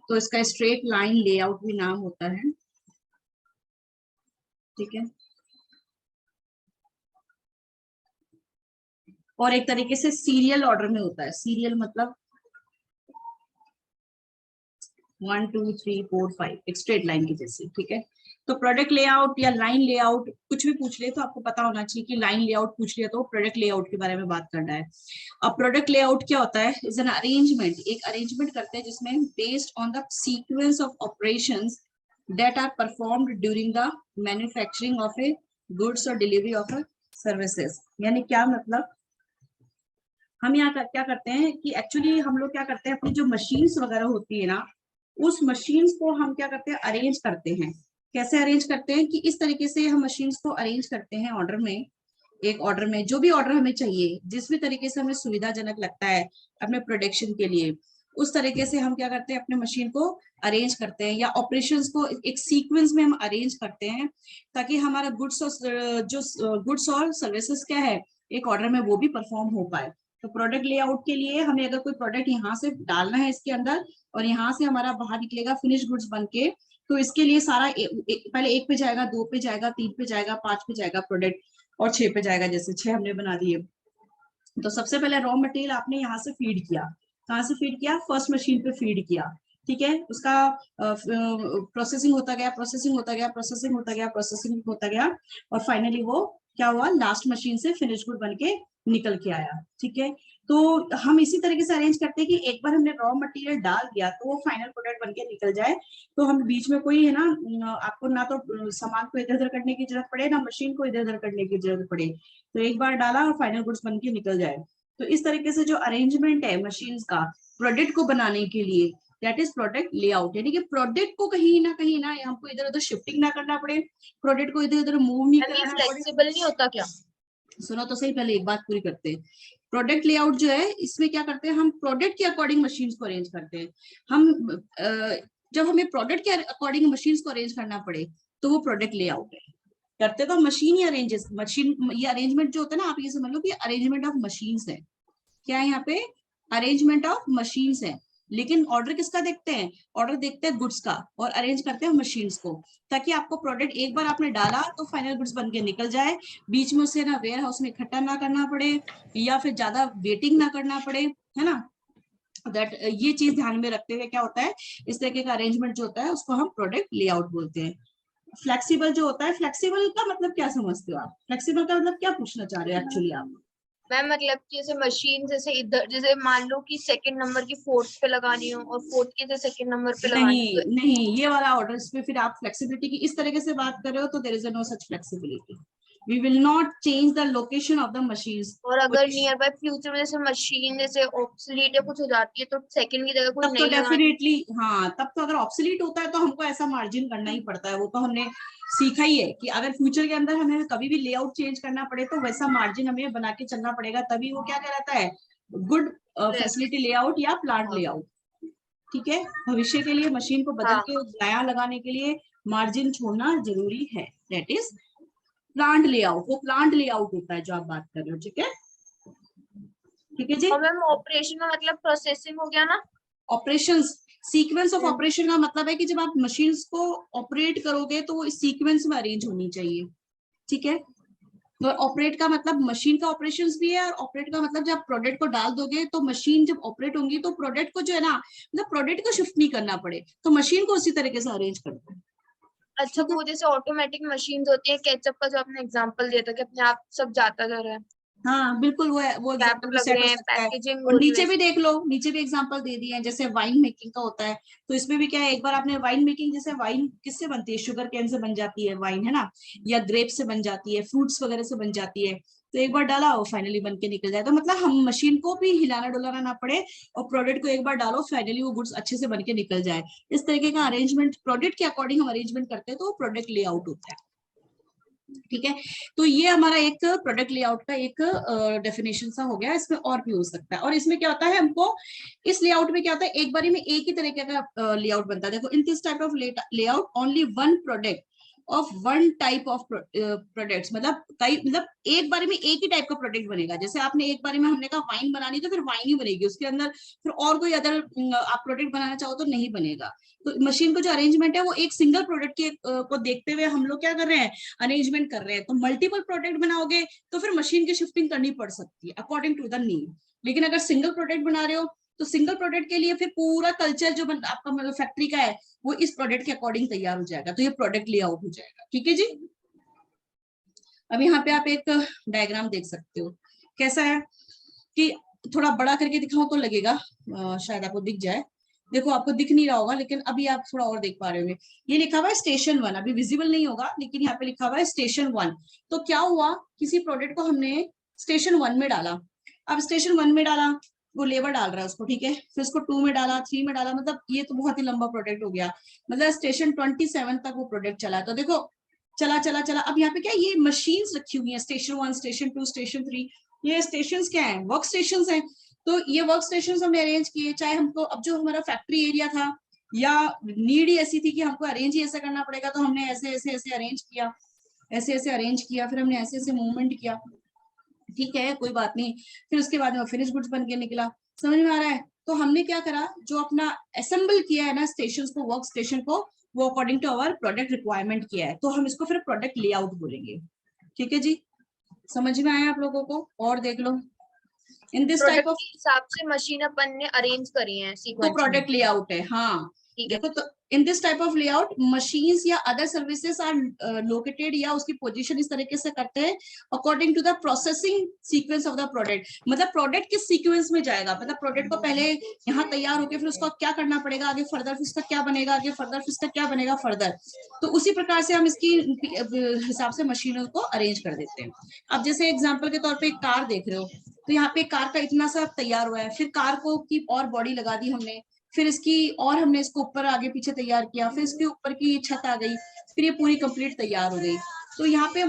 तो इसका straight line layout भी नाम होता है। ठीक है, और एक तरीके से सीरियल ऑर्डर में होता है। सीरियल मतलब 1 2 3 4 5 एक स्ट्रेट लाइन की जैसे। ठीक है, तो प्रोडक्ट लेआउट या लाइन लेआउट कुछ भी पूछ ले तो आपको पता होना चाहिए कि लाइन लेआउट पूछ लिया तो प्रोडक्ट लेआउट के बारे में बात करना है। अब प्रोडक्ट लेआउट क्या होता है? इज एन अरेंजमेंट, एक अरेंजमेंट करते हैं जिसमें based on the sequence of operations that are performed during the manufacturing of a goods और डिलीवरी ऑफ अ सर्विसेज। यानी क्या मतलब, हम यहाँ क्या करते हैं कि एक्चुअली हम लोग क्या करते हैं, अपनी जो मशीन्स वगैरह होती है ना, उस मशीन्स को हम क्या करते हैं, अरेंज करते हैं। कैसे अरेंज करते हैं कि इस तरीके से हम मशीन्स को अरेंज करते हैं ऑर्डर में, एक ऑर्डर में जो भी ऑर्डर हमें चाहिए, जिस भी तरीके से हमें सुविधाजनक लगता है अपने प्रोडक्शन के लिए, उस तरीके से हम क्या करते हैं, अपने मशीन को अरेंज करते हैं या ऑपरेशंस को एक सीक्वेंस में हम अरेंज करते हैं, ताकि हमारा गुड्स और जो गुड्स और सर्विसेज क्या है एक ऑर्डर में वो भी परफॉर्म हो पाए। तो प्रोडक्ट लेआउट के लिए हमें अगर कोई प्रोडक्ट यहाँ से डालना है इसके अंदर और यहाँ से हमारा बाहर निकलेगा फिनिश गुड्स बन के, तो इसके लिए सारा पहले 1 पे जाएगा, 2 पे जाएगा, 3 पे जाएगा, 5 पे जाएगा प्रोडक्ट, और 6 पे जाएगा। जैसे 6 हमने बना दिए, तो सबसे पहले रॉ मटेरियल आपने यहाँ से फीड किया। कहाँ से फीड किया? फर्स्ट मशीन पे फीड किया। ठीक है, उसका प्रोसेसिंग होता गया, प्रोसेसिंग होता गया, प्रोसेसिंग होता गया, प्रोसेसिंग होता गया, और फाइनली वो क्या हुआ, लास्ट मशीन से फिनिश गुड बन के निकल के आया। ठीक है, तो हम इसी तरीके से अरेंज करते हैं कि एक बार हमने रॉ मटेरियल डाल दिया तो वो फाइनल प्रोडक्ट बन के निकल जाए, तो हम बीच में कोई है ना, आपको ना तो सामान को इधर उधर करने की जरूरत पड़े, ना मशीन को इधर उधर करने की जरूरत पड़े, तो एक बार डाला और फाइनल गुड्स बन के निकल जाए। तो इस तरीके से जो अरेंजमेंट है मशीन्स का प्रोडक्ट को बनाने के लिए, दैट इज प्रोडक्ट लेआउट। यानी कि प्रोडक्ट को कहीं ना हमको इधर उधर शिफ्टिंग ना करना पड़े, प्रोडक्ट को इधर उधर मूव नहीं करना पड़े। फ्लेक्सिबल नहीं होता क्या? सुनो तो सही, पहले एक बात पूरी करते हैं। प्रोडक्ट लेआउट जो है इसमें क्या करते हैं, हम प्रोडक्ट के अकॉर्डिंग मशीन्स को अरेंज करते हैं। हम जब हमें प्रोडक्ट के अकॉर्डिंग मशीन्स को अरेंज करना पड़े तो वो प्रोडक्ट लेआउट है। करते तो मशीन ही अरेंजेस, मशीन ये अरेंजमेंट जो होता है ना, आप ये समझ लो कि अरेंजमेंट ऑफ मशीन्स है। क्या है यहाँ पे? अरेंजमेंट ऑफ मशीन्स है। लेकिन ऑर्डर किसका देखते हैं? ऑर्डर देखते हैं गुड्स का, और अरेंज करते हैं मशीन्स को, ताकि आपको प्रोडक्ट एक बार आपने डाला तो फाइनल गुड्स बन के निकल जाए, बीच में उसे ना वेयर हाउस में इकट्ठा ना करना पड़े या फिर ज्यादा वेटिंग ना करना पड़े, है ना। दैट ये चीज ध्यान में रखते हुए क्या होता है, इस तरीके का अरेंजमेंट जो होता है उसको हम प्रोडक्ट लेआउट बोलते हैं। फ्लेक्सिबल जो होता है, फ्लेक्सिबल का मतलब क्या समझते हो आप? फ्लेक्सिबल का मतलब क्या पूछना चाह रहे हो एक्चुअली आप? मैम मतलब कि जैसे मशीन जैसे इधर, जैसे मान लो कि सेकंड नंबर की फोर्थ पे लगानी हो और फोर्थ की जैसे सेकंड नंबर पे लगानी हो। नहीं, ये वाला ऑर्डर पे फिर आप फ्लेक्सिबिलिटी की इस तरीके से बात कर रहे हो तो there is no such flexibility. We will not change the location of the machines. और अगर नियर बाय फ्यूचर में जैसे मशीन जैसे ऑब्सोलीट या कुछ हो जाती है तो सेकंड की जगह कोई तब तो नई लगानी। डेफिनेटली हाँ, तब तो अगर ऑब्सोलीट होता है तो हमको ऐसा मार्जिन करना ही पड़ता है। वो तो हमने सीखा ही है कि अगर फ्यूचर के अंदर हमें कभी भी लेआउट चेंज करना पड़े तो वैसा मार्जिन हमें बना के चलना पड़ेगा, तभी वो क्या कहलाता है, गुड फैसिलिटी लेआउट या प्लांट लेआउट। ठीक है, भविष्य के लिए मशीन को बदल के नया लगाने के लिए मार्जिन छोड़ना जरूरी है। That is plant layout. वो प्लांट लेआउट होता है जो आप बात कर रहे हो। ठीक है, ठीक है जी। और मैम ऑपरेशन का मतलब प्रोसेसिंग हो गया ना? ऑपरेशंस, सीक्वेंस ऑफ ऑपरेशन का मतलब है कि जब आप मशीन्स को ऑपरेट करोगे तो वो इस सीक्वेंस में अरेंज होनी चाहिए। ठीक है, तो ऑपरेट का मतलब मशीन का ऑपरेशंस भी है, और ऑपरेट का मतलब जब प्रोडक्ट को डाल दोगे तो मशीन जब ऑपरेट होंगी तो प्रोडक्ट को जो है ना, मतलब प्रोडक्ट को शिफ्ट नहीं करना पड़े, तो मशीन को उसी तरीके से अरेंज कर दो। अच्छा, वो जैसे ऑटोमेटिक मशीन होती है, केचप का जो आपने एग्जांपल दिया था कि अपने आप सब जाता जा रहा है, हाँ बिल्कुल, वो कैप एग्जांपल भी लग सेट रहे हो हैं, सकता है। पैकेजिंग और हो रही है नीचे भी वैसे। देख लो, नीचे भी एग्जांपल दे दिए हैं, जैसे वाइन मेकिंग का होता है, तो इसमें भी क्या है, एक बार आपने वाइन मेकिंग, जैसे वाइन किससे बनती है, शुगर केन से बन जाती है वाइन, है ना, या ग्रेप से बन जाती है, फ्रूट्स वगैरह से बन जाती है, तो एक बार डाला वो फाइनली बन के निकल जाए। तो मतलब हम मशीन को भी हिलाना डुलाना ना पड़े, और प्रोडक्ट को एक बार डालो फाइनली वो गुड्स अच्छे से बन के निकल जाए। इस तरीके का अरेंजमेंट प्रोडक्ट के अकॉर्डिंग हम अरेंजमेंट करते हैं तो वो प्रोडक्ट लेआउट होता है। ठीक है, तो ये हमारा एक प्रोडक्ट लेआउट का एक डेफिनेशन सा हो गया। इसमें और भी हो सकता है, और इसमें क्या होता है, हमको इस लेआउट में क्या होता है, एक बारी में एक ही तरीके का लेआउट बनता है। देखो, इन this type of layout only one product of one type of products, मतलब कई, मतलब एक बारे में एक ही टाइप का प्रोडक्ट बनेगा। जैसे आपने एक बारे में हमने कहा वाइन बनानी, तो फिर वाइन ही बनेगी, उसके अंदर फिर और कोई अदर आप प्रोडक्ट बनाना चाहो तो नहीं बनेगा। तो मशीन को जो अरेंजमेंट है वो एक सिंगल प्रोडक्ट के को देखते हुए हम लोग क्या कर रहे हैं, अरेंजमेंट कर रहे हैं। तो मल्टीपल प्रोडक्ट बनाओगे तो फिर मशीन की शिफ्टिंग करनी पड़ सकती है अकॉर्डिंग टू द नीड। लेकिन अगर सिंगल प्रोडक्ट बना रहे हो तो सिंगल प्रोडक्ट के लिए फिर पूरा कल्चर जो आपका मतलब फैक्ट्री का है वो इस प्रोडक्ट के अकॉर्डिंग तैयार हो जाएगा। तो ये प्रोडक्ट लेआउट हो जाएगा। ठीक है जी। अब यहाँ पे आप एक डायग्राम देख सकते हो, कैसा है कि थोड़ा बड़ा करके दिखाऊं तो लगेगा शायद आपको दिख जाए। देखो आपको दिख नहीं रहा होगा, लेकिन अभी आप थोड़ा और देख पा रहे होंगे। ये लिखा हुआ है स्टेशन 1, अभी विजिबल नहीं होगा लेकिन यहाँ पे लिखा हुआ है स्टेशन 1। तो क्या हुआ, किसी प्रोडक्ट को हमने स्टेशन 1 में डाला। अब स्टेशन 1 में डाला, वो लेबर डाल रहा है उसको, ठीक है, फिर उसको 2 में डाला, 3 में डाला, मतलब ये तो बहुत ही लंबा प्रोडक्ट हो गया। मतलब स्टेशन 27 तक वो प्रोडक्ट चला। तो देखो चला चला चला। अब यहाँ पे क्या, ये मशीन्स रखी हुई है, स्टेशन 1, स्टेशन 2, स्टेशन 3। ये स्टेशंस क्या है, वर्क स्टेशंस हैं। तो ये वर्क स्टेशंस हमने अरेंज किए, चाहे हमको अब जो हमारा फैक्ट्री एरिया था या नीड ही ऐसी थी कि हमको अरेंज ही ऐसा करना पड़ेगा, तो हमने ऐसे ऐसे ऐसे अरेंज किया, ऐसे ऐसे अरेंज किया, फिर हमने ऐसे ऐसे मूवमेंट किया। ठीक है, कोई बात नहीं। फिर उसके बाद में फिनिश गुड्स बन के निकला। समझ में आ रहा है। तो हमने क्या करा, जो अपना असेंबल किया है ना स्टेशन को, वर्क स्टेशन को, वो according to our product requirement किया है, तो हम इसको फिर प्रोडक्ट लेआउट बोलेंगे। ठीक है जी, समझ में आया आप लोगों को? और देख लो, in this type product of, के हिसाब से मशीन अपन ने अरेंज करी है तो सीक्वेंस में। प्रोडक्ट लेआउट है। हाँ ठीक है। देखो, तो in this type of layout machines या अदर सर्विसेज आर लोकेटेड, या उसकी पोजीशन इस तरीके से करते हैं according to the processing sequence of the product. मतलब प्रोडक्ट किस सीक्वेंस में जाएगा, मतलब प्रोडक्ट को पहले यहाँ तैयार होकर फिर उसका क्या करना पड़ेगा आगे फर्दर, फिर उसका क्या बनेगा आगे फर्दर, फिर उसका क्या बनेगा फर्दर। तो उसी प्रकार से हम इसकी हिसाब से मशीनों को अरेंज कर देते हैं। अब जैसे एग्जाम्पल के तौर पर एक कार देख रहे हो, तो यहाँ पे कार का इतना सा तैयार हुआ है, फिर कार को की और बॉडी लगा दी हमने, फिर इसकी और हमने इसको ऊपर आगे पीछे तैयार किया, फिर इसके ऊपर की छत आ गई, फिर ये पूरी कंप्लीट तैयार हो गई। तो यहाँ पे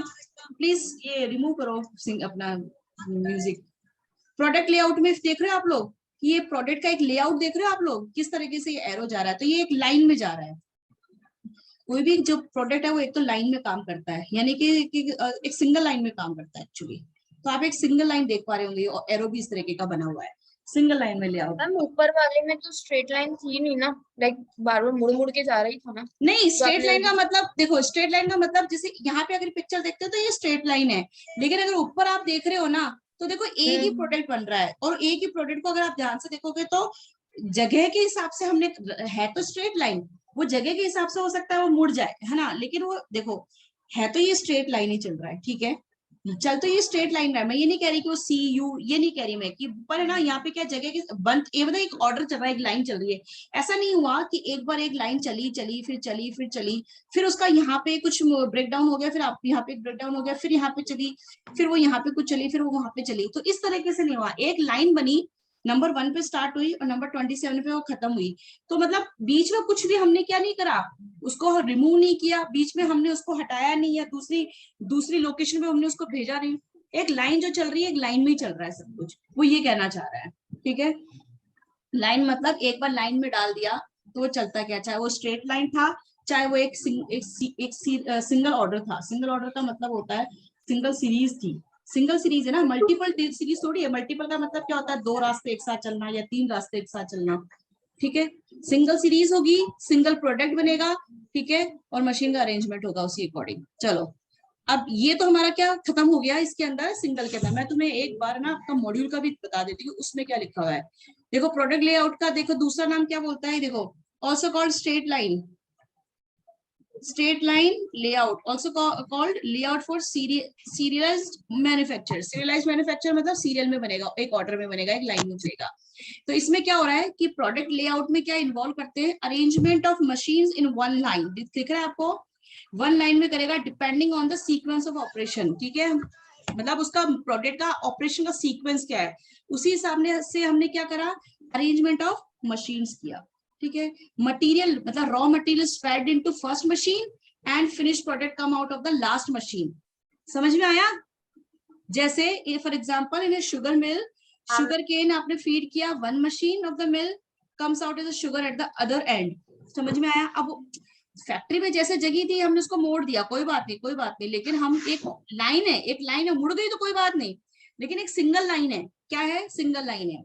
प्लीज ये रिमूव करो अपना म्यूजिक। प्रोडक्ट लेआउट में देख रहे हो आप लोग कि ये प्रोडक्ट का एक लेआउट देख रहे हो आप लोग, किस तरीके से ये एरो जा रहा है। तो ये एक लाइन में जा रहा है। कोई भी जो प्रोडक्ट है वो एक तो लाइन में काम करता है, यानी कि एक सिंगल लाइन में काम करता है एक्चुअली। तो आप एक सिंगल लाइन देख पा रहे होंगे, और एरो भी इस तरीके का बना हुआ है, सिंगल लाइन में लेआउट। मैम ऊपर वाले में तो स्ट्रेट लाइन थी नहीं ना, लाइक बार बार मुड़ मुड़ के जा रही था ना। नहीं, तो स्ट्रेट आपने लाइन का मतलब देखो, स्ट्रेट लाइन का मतलब जैसे यहाँ पे अगर पिक्चर देखते हो तो ये स्ट्रेट लाइन है, लेकिन अगर ऊपर आप देख रहे हो ना तो देखो एक ही प्रोडक्ट बन रहा है, और एक ही प्रोडक्ट को अगर आप ध्यान से देखोगे तो जगह के हिसाब से हमने, है तो स्ट्रेट लाइन, वो जगह के हिसाब से हो सकता है वो मुड़ जाए, है ना, लेकिन वो देखो है तो ये स्ट्रेट लाइन ही चल रहा है। ठीक है, चल तो ये स्ट्रेट लाइन रहा है। मैं ये नहीं कह रही कि वो सी यू, ये नहीं कह रही मैं कि, पर है ना यहाँ पे क्या जगह की बंद, ये मतलब एक ऑर्डर चल रहा है, एक लाइन चल रही है। ऐसा नहीं हुआ कि एक बार एक लाइन चली चली फिर चली फिर चली, फिर उसका यहाँ पे कुछ ब्रेक डाउन हो गया, फिर आप यहाँ पे ब्रेक डाउन हो गया, फिर यहाँ पे चली, फिर वो यहाँ पे कुछ चली, फिर वो वहां पे चली। तो इस तरीके से नहीं हुआ, एक लाइन बनी, नंबर 1 पे स्टार्ट हुई और नंबर 27 पे वो खत्म हुई। तो मतलब बीच में कुछ भी हमने क्या नहीं करा, उसको रिमूव नहीं किया, बीच में हमने उसको हटाया नहीं, या दूसरी दूसरी लोकेशन में हमने उसको भेजा नहीं। एक लाइन जो चल रही है, एक लाइन में ही चल रहा है सब कुछ, वो ये कहना चाह रहा है। ठीक है, लाइन मतलब एक बार लाइन में डाल दिया तो वो चलता क्या, चाहे वो स्ट्रेट लाइन था, चाहे वो एक सिंगल ऑर्डर था। सिंगल ऑर्डर का मतलब होता है सिंगल सीरीज थी, सिंगल सीरीज है ना, मल्टीपल सीरीज थोड़ी है। मल्टीपल का मतलब क्या होता है, 2 रास्ते एक साथ चलना या 3 रास्ते एक साथ चलना। ठीक है, सिंगल सीरीज होगी, सिंगल प्रोडक्ट बनेगा, ठीक है, और मशीन का अरेंजमेंट होगा उसी अकॉर्डिंग। चलो, अब ये तो हमारा क्या खत्म हो गया इसके अंदर, सिंगल के अंदर। मैं तुम्हें एक बार ना आपका मॉड्यूल का भी बता देती हूँ, उसमें क्या लिखा हुआ है। देखो प्रोडक्ट लेआउट का देखो दूसरा नाम क्या बोलता है, देखो also called straight line, straight line layout, also called layout for serialized manufacture। serialized manufacture मतलब सीरियल में बनेगा, एक ऑर्डर में बनेगा, एक लाइन में बनेगा। तो इसमें क्या हो रहा है कि प्रोडक्ट लेआउट में क्या इन्वॉल्व करते हैं, arrangement of machines in one line. दिख रहा है आपको, वन लाइन में करेगा depending on the sequence of operation. ठीक है, मतलब उसका प्रोडक्ट का ऑपरेशन का सीक्वेंस क्या है, उसी हिसाब से हमने क्या करा, अरेंजमेंट ऑफ मशीन्स किया। ठीक है, मटेरियल मतलब raw material spread into first machine and finish product come out of the last machine. समझ में आया? जैसे for example in sugar mill, sugar cane आपने फीड किया, one machine of the mill comes out as a sugar at the other end. समझ में आया? अब फैक्ट्री में जैसे जगह थी हमने उसको मोड़ दिया, कोई बात नहीं, कोई बात नहीं, लेकिन हम एक लाइन है, एक लाइन है, मुड़ गई तो कोई बात नहीं, लेकिन एक सिंगल लाइन है, क्या है, सिंगल लाइन है,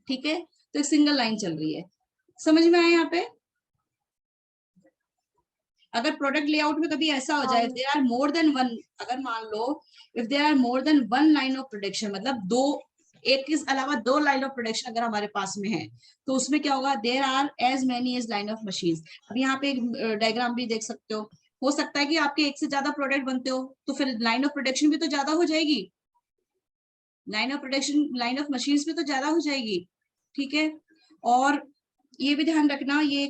ठीक है। तो एक सिंगल लाइन चल रही है, समझ में आया यहाँ पे। अगर प्रोडक्ट लेआउट में कभी ऐसा हो जाए, if there are more than one, अगर मान लो if there are more than one line of production, मतलब दो, एक के अलावा दो लाइन ऑफ प्रोडक्शन अगर हमारे पास में है, तो उसमें क्या होगा, there are as many as line of machines. अब यहाँ पे एक डायग्राम भी देख सकते हो सकता है कि आपके एक से ज्यादा प्रोडक्ट बनते हो, तो फिर लाइन ऑफ प्रोडक्शन भी तो ज्यादा हो जाएगी, line of production, line of machines भी तो ज्यादा हो जाएगी, ठीक है। और ये भी ध्यान रखना, ये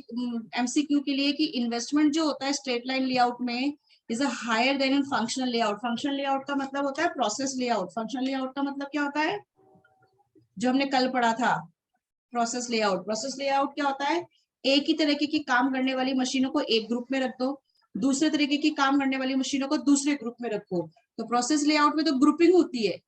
एमसीक्यू के लिए, कि इन्वेस्टमेंट जो होता है स्ट्रेट लाइन लेआउट में is a higher than in functional layout. Functional layout का मतलब होता है प्रोसेस लेआउट। फंक्शनल लेआउट का मतलब क्या होता है, जो हमने कल पढ़ा था, प्रोसेस लेआउट। प्रोसेस लेआउट क्या होता है, एक ही तरीके की काम करने वाली मशीनों को एक ग्रुप में रख दो, दूसरे तरीके की काम करने वाली मशीनों को दूसरे ग्रुप में रखो। तो प्रोसेस लेआउट में तो ग्रुपिंग होती है,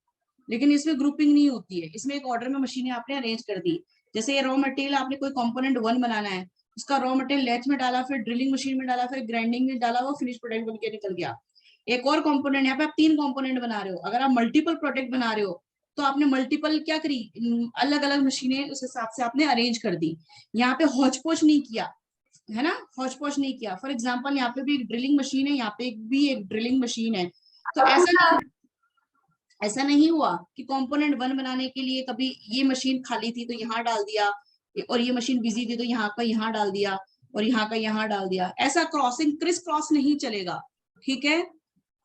लेकिन इसमें ग्रुपिंग नहीं होती है, इसमें एक ऑर्डर में मशीनें आपने अरेंज कर दी। जैसे ये रॉ मटेरियल, आपने कोई कंपोनेंट 1 बनाना है, उसका रॉ मटेरियल लेथ में डाला, फिर ड्रिलिंग मशीन में डाला, फिर ग्राइंडिंग में डाला, वो फिनिश प्रोडक्ट बन के निकल गया। एक और कंपोनेंट, यहाँ पे आप 3 कंपोनेंट बना रहे हो, अगर आप मल्टीपल प्रोडक्ट बना रहे हो तो आपने मल्टीपल क्या करी, अलग अलग मशीनें उस हिसाब से आपने अरेंज कर दी। यहाँ पे हौच पौच नहीं किया, है ना, हौच पौच नहीं किया। फॉर एग्जाम्पल यहाँ पे भी एक ड्रिलिंग मशीन है, यहाँ पे भी एक ड्रिलिंग मशीन है, तो ऐसा नहीं हुआ कि कंपोनेंट 1 बनाने के लिए कभी ये मशीन खाली थी तो यहाँ डाल दिया, और ये मशीन बिजी थी तो यहाँ का यहाँ डाल दिया, और यहाँ का यहाँ डाल दिया। ऐसा क्रॉसिंग, क्रिस क्रॉस नहीं चलेगा, ठीक है।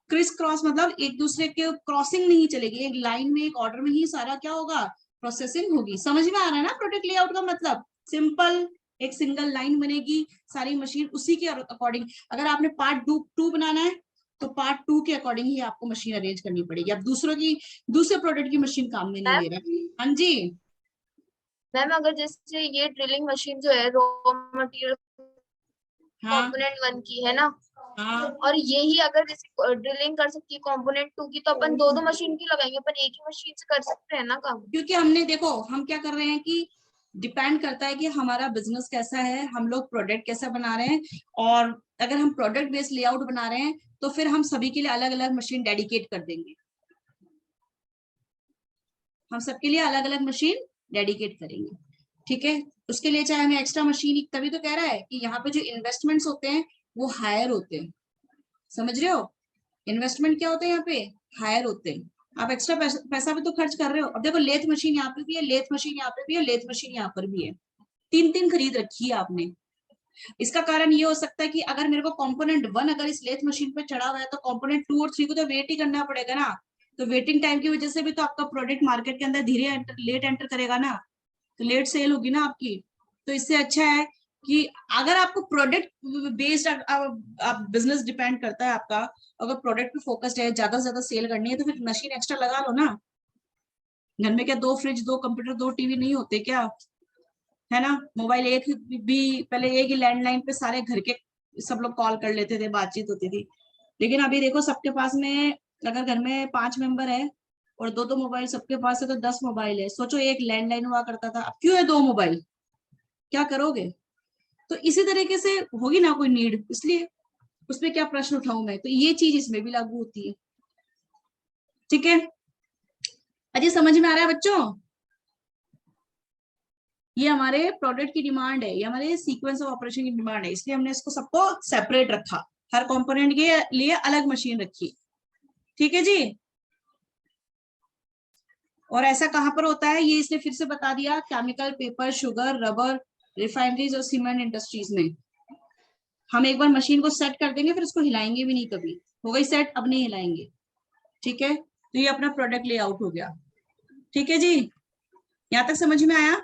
क्रिस क्रॉस मतलब एक दूसरे के क्रॉसिंग नहीं चलेगी, एक लाइन में, एक ऑर्डर में ही सारा क्या होगा, प्रोसेसिंग होगी। समझ में आ रहा है ना प्रोडक्ट लेआउट का मतलब, सिंपल, एक सिंगल लाइन बनेगी, सारी मशीन उसी के अकॉर्डिंग। अगर आपने पार्ट 2 बनाना है तो पार्ट 2 के अकॉर्डिंग ही आपको मशीन अरेंज करनी पड़ेगी। अब दूसरे प्रोडक्ट की मशीन काम में नहीं ले रहा। हाँ जी मैम, अगर जैसे ये ड्रिलिंग मशीन जो है रॉ मटेरियल हाँ कंपोनेंट 1 की है ना, हाँ, और यही अगर जैसे ड्रिलिंग कर सकती है कंपोनेंट 2 की, तो अपन दो दो मशीन की लगाएंगे, अपन एक ही मशीन से कर सकते हैं ना काम। क्योंकि हमने देखो हम क्या कर रहे हैं कि डिपेंड करता है कि हमारा बिजनेस कैसा है, हम लोग प्रोडक्ट कैसा बना रहे हैं, और अगर हम प्रोडक्ट बेस्ड लेआउट बना रहे हैं तो फिर हम सभी के लिए अलग अलग मशीन डेडिकेट कर देंगे, हम सबके लिए अलग अलग मशीन डेडिकेट करेंगे, ठीक है। उसके लिए चाहे हमें एक्स्ट्रा मशीन, तभी तो कह रहा है कि यहाँ पे जो इन्वेस्टमेंट्स होते हैं वो हायर होते हैं, समझ रहे हो, इन्वेस्टमेंट क्या होते हैं यहाँ पे, हायर होते हैं। आप एक्स्ट्रा पैसा भी तो खर्च कर रहे हो। अब देखो लेथ मशीन यहाँ पे भी है, लेथ मशीन यहाँ पे भी है, लेथ मशीन यहाँ पर भी है, 3 खरीद रखी है आपने। इसका कारण ये हो सकता है कि अगर मेरे को कंपोनेंट 1 अगर इस लेथ मशीन पे चढ़ा हुआ है, तो कंपोनेंट 2 और 3 को तो वेट ही करना पड़ेगा ना। तो वेटिंग टाइम की वजह से भी तो आपका प्रोडक्ट मार्केट के अंदर धीरे लेट एंटर करेगा ना, तो लेट सेल होगी ना आपकी। तो इससे अच्छा है कि अगर आपको प्रोडक्ट बेस्ड आप बिजनेस डिपेंड करता है आपका, अगर प्रोडक्ट पे फोकस्ड है, ज्यादा से ज्यादा सेल करनी है, तो फिर मशीन एक्स्ट्रा लगा लो ना। घर में क्या 2 फ्रिज, 2 कंप्यूटर, 2 टीवी नहीं होते क्या, है ना। मोबाइल एक भी, पहले एक ही लैंडलाइन पे सारे घर के सब लोग कॉल कर लेते थे, बातचीत होती थी। लेकिन अभी देखो सबके पास में, अगर घर में 5 मेंबर है और 2-2 मोबाइल सबके पास है, तो 10 मोबाइल है। सोचो एक लैंडलाइन हुआ करता था, अब क्यों है 2 मोबाइल, क्या करोगे। तो इसी तरीके से होगी ना कोई नीड, इसलिए उसमें क्या प्रश्न उठाऊं मैं, तो ये चीज इसमें भी लागू होती है, ठीक है। अजय समझ में आ रहा है बच्चों, ये हमारे प्रोडक्ट की डिमांड है, ये हमारे सीक्वेंस ऑफ ऑपरेशन की डिमांड है, इसलिए हमने इसको सबको सेपरेट रखा, हर कंपोनेंट के लिए अलग मशीन रखी, ठीक है जी। और ऐसा कहां पर होता है, ये इसने फिर से बता दिया, chemical, paper, sugar, rubber, refineries और सीमेंट इंडस्ट्रीज में। हम एक बार मशीन को सेट कर देंगे, फिर उसको हिलाएंगे भी नहीं, कभी हो गई सेट, अब नहीं हिलाएंगे, ठीक है। तो ये अपना प्रोडक्ट लेआउट हो गया, ठीक है जी। यहां तक समझ में आया,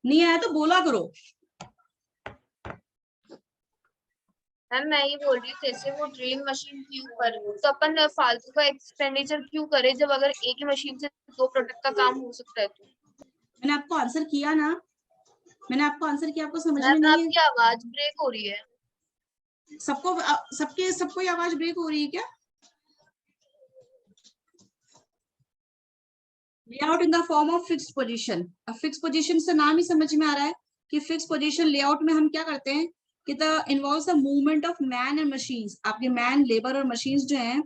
नहीं आया तो बोला करो। मैम, मैं ये बोल रही हूँ, जैसे वो ड्रिलिंग मशीन क्यों कर, तो अपन फालतू का एक्सपेंडिचर क्यों करे, जब अगर एक ही मशीन से दो प्रोडक्ट का काम हो सकता है तो। मैंने आपको आंसर किया ना, मैंने आपको आंसर किया, आपको समझ में मैम, नहीं है। आपकी आवाज ब्रेक हो रही है। सबको ही आवाज ब्रेक हो रही है क्या। Layout in the form of fixed position. अब फिक्स पोजीशन से नाम ही समझ में आ रहा है कि फिक्स पोजीशन लेआउट में हम क्या करते हैं, कि the involves the movement of man and machines, आपके मैन, लेबर और मशीन्स जो हैं,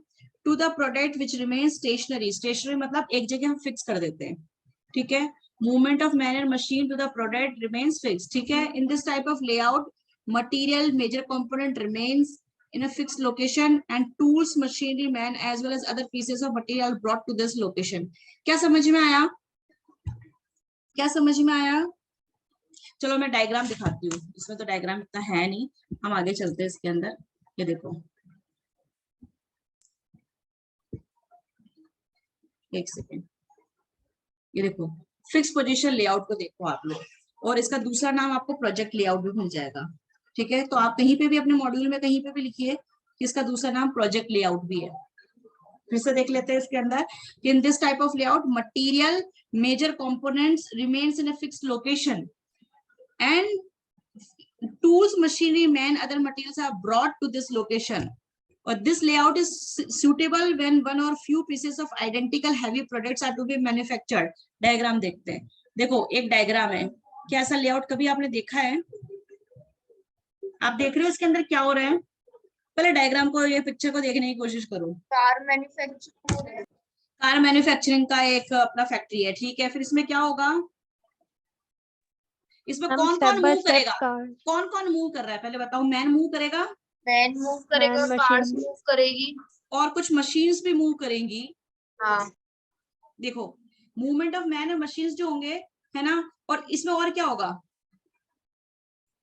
to the product which remain stationary, stationary मतलब एक जगह हम फिक्स कर देते हैं, ठीक है, movement of man and machine to the product remains fix, ठीक है। In this type of layout material major component remains in a fixed location and tools, machinery, man as well as other pieces of material brought to this location. क्या समझ में आया? क्या समझ में आया? चलो मैं डायग्राम दिखाती हूँ, इसमें तो डायग्राम इतना है नहीं, हम आगे चलते हैं इसके अंदर। ये देखो, एक सेकेंड, ये देखो फिक्स पोजीशन लेआउट को देखो आप लोग, और इसका दूसरा नाम आपको प्रोजेक्ट लेआउट भी मिल जाएगा, ठीक है। तो आप कहीं पे भी अपने मॉड्यूल में कहीं पे भी लिखिए कि इसका दूसरा नाम प्रोजेक्ट लेआउट भी है। फिर से देख लेते हैं इसके अंदर, in this type of layout material major components remains in a fixed location and tools, machinery, man, other materials are brought to this location, और this layout is suitable when one or few pieces of identical heavy products are to be manufactured. Diagram देखते हैं। देखो एक diagram है, क्या ऐसा layout कभी आपने देखा है? आप देख रहे हो इसके अंदर क्या हो रहा है? पहले डायग्राम को, ये पिक्चर को देखने की कोशिश करो। कार मैन्युफैक्चरिंग, कार मैन्युफैक्चरिंग का एक अपना फैक्ट्री है, ठीक है। फिर इसमें क्या होगा? इसमें कौन कौन मूव करेगा? कौन कौन मूव कर रहा है पहले बताओ? मैन मूव करेगा, मैन मूव करेगा, कार्स मूव करेगी, और कुछ मशीन्स भी मूव करेंगी। हाँ, देखो मूवमेंट ऑफ मैन और मशीन्स जो होंगे, है ना, और इसमें और क्या होगा?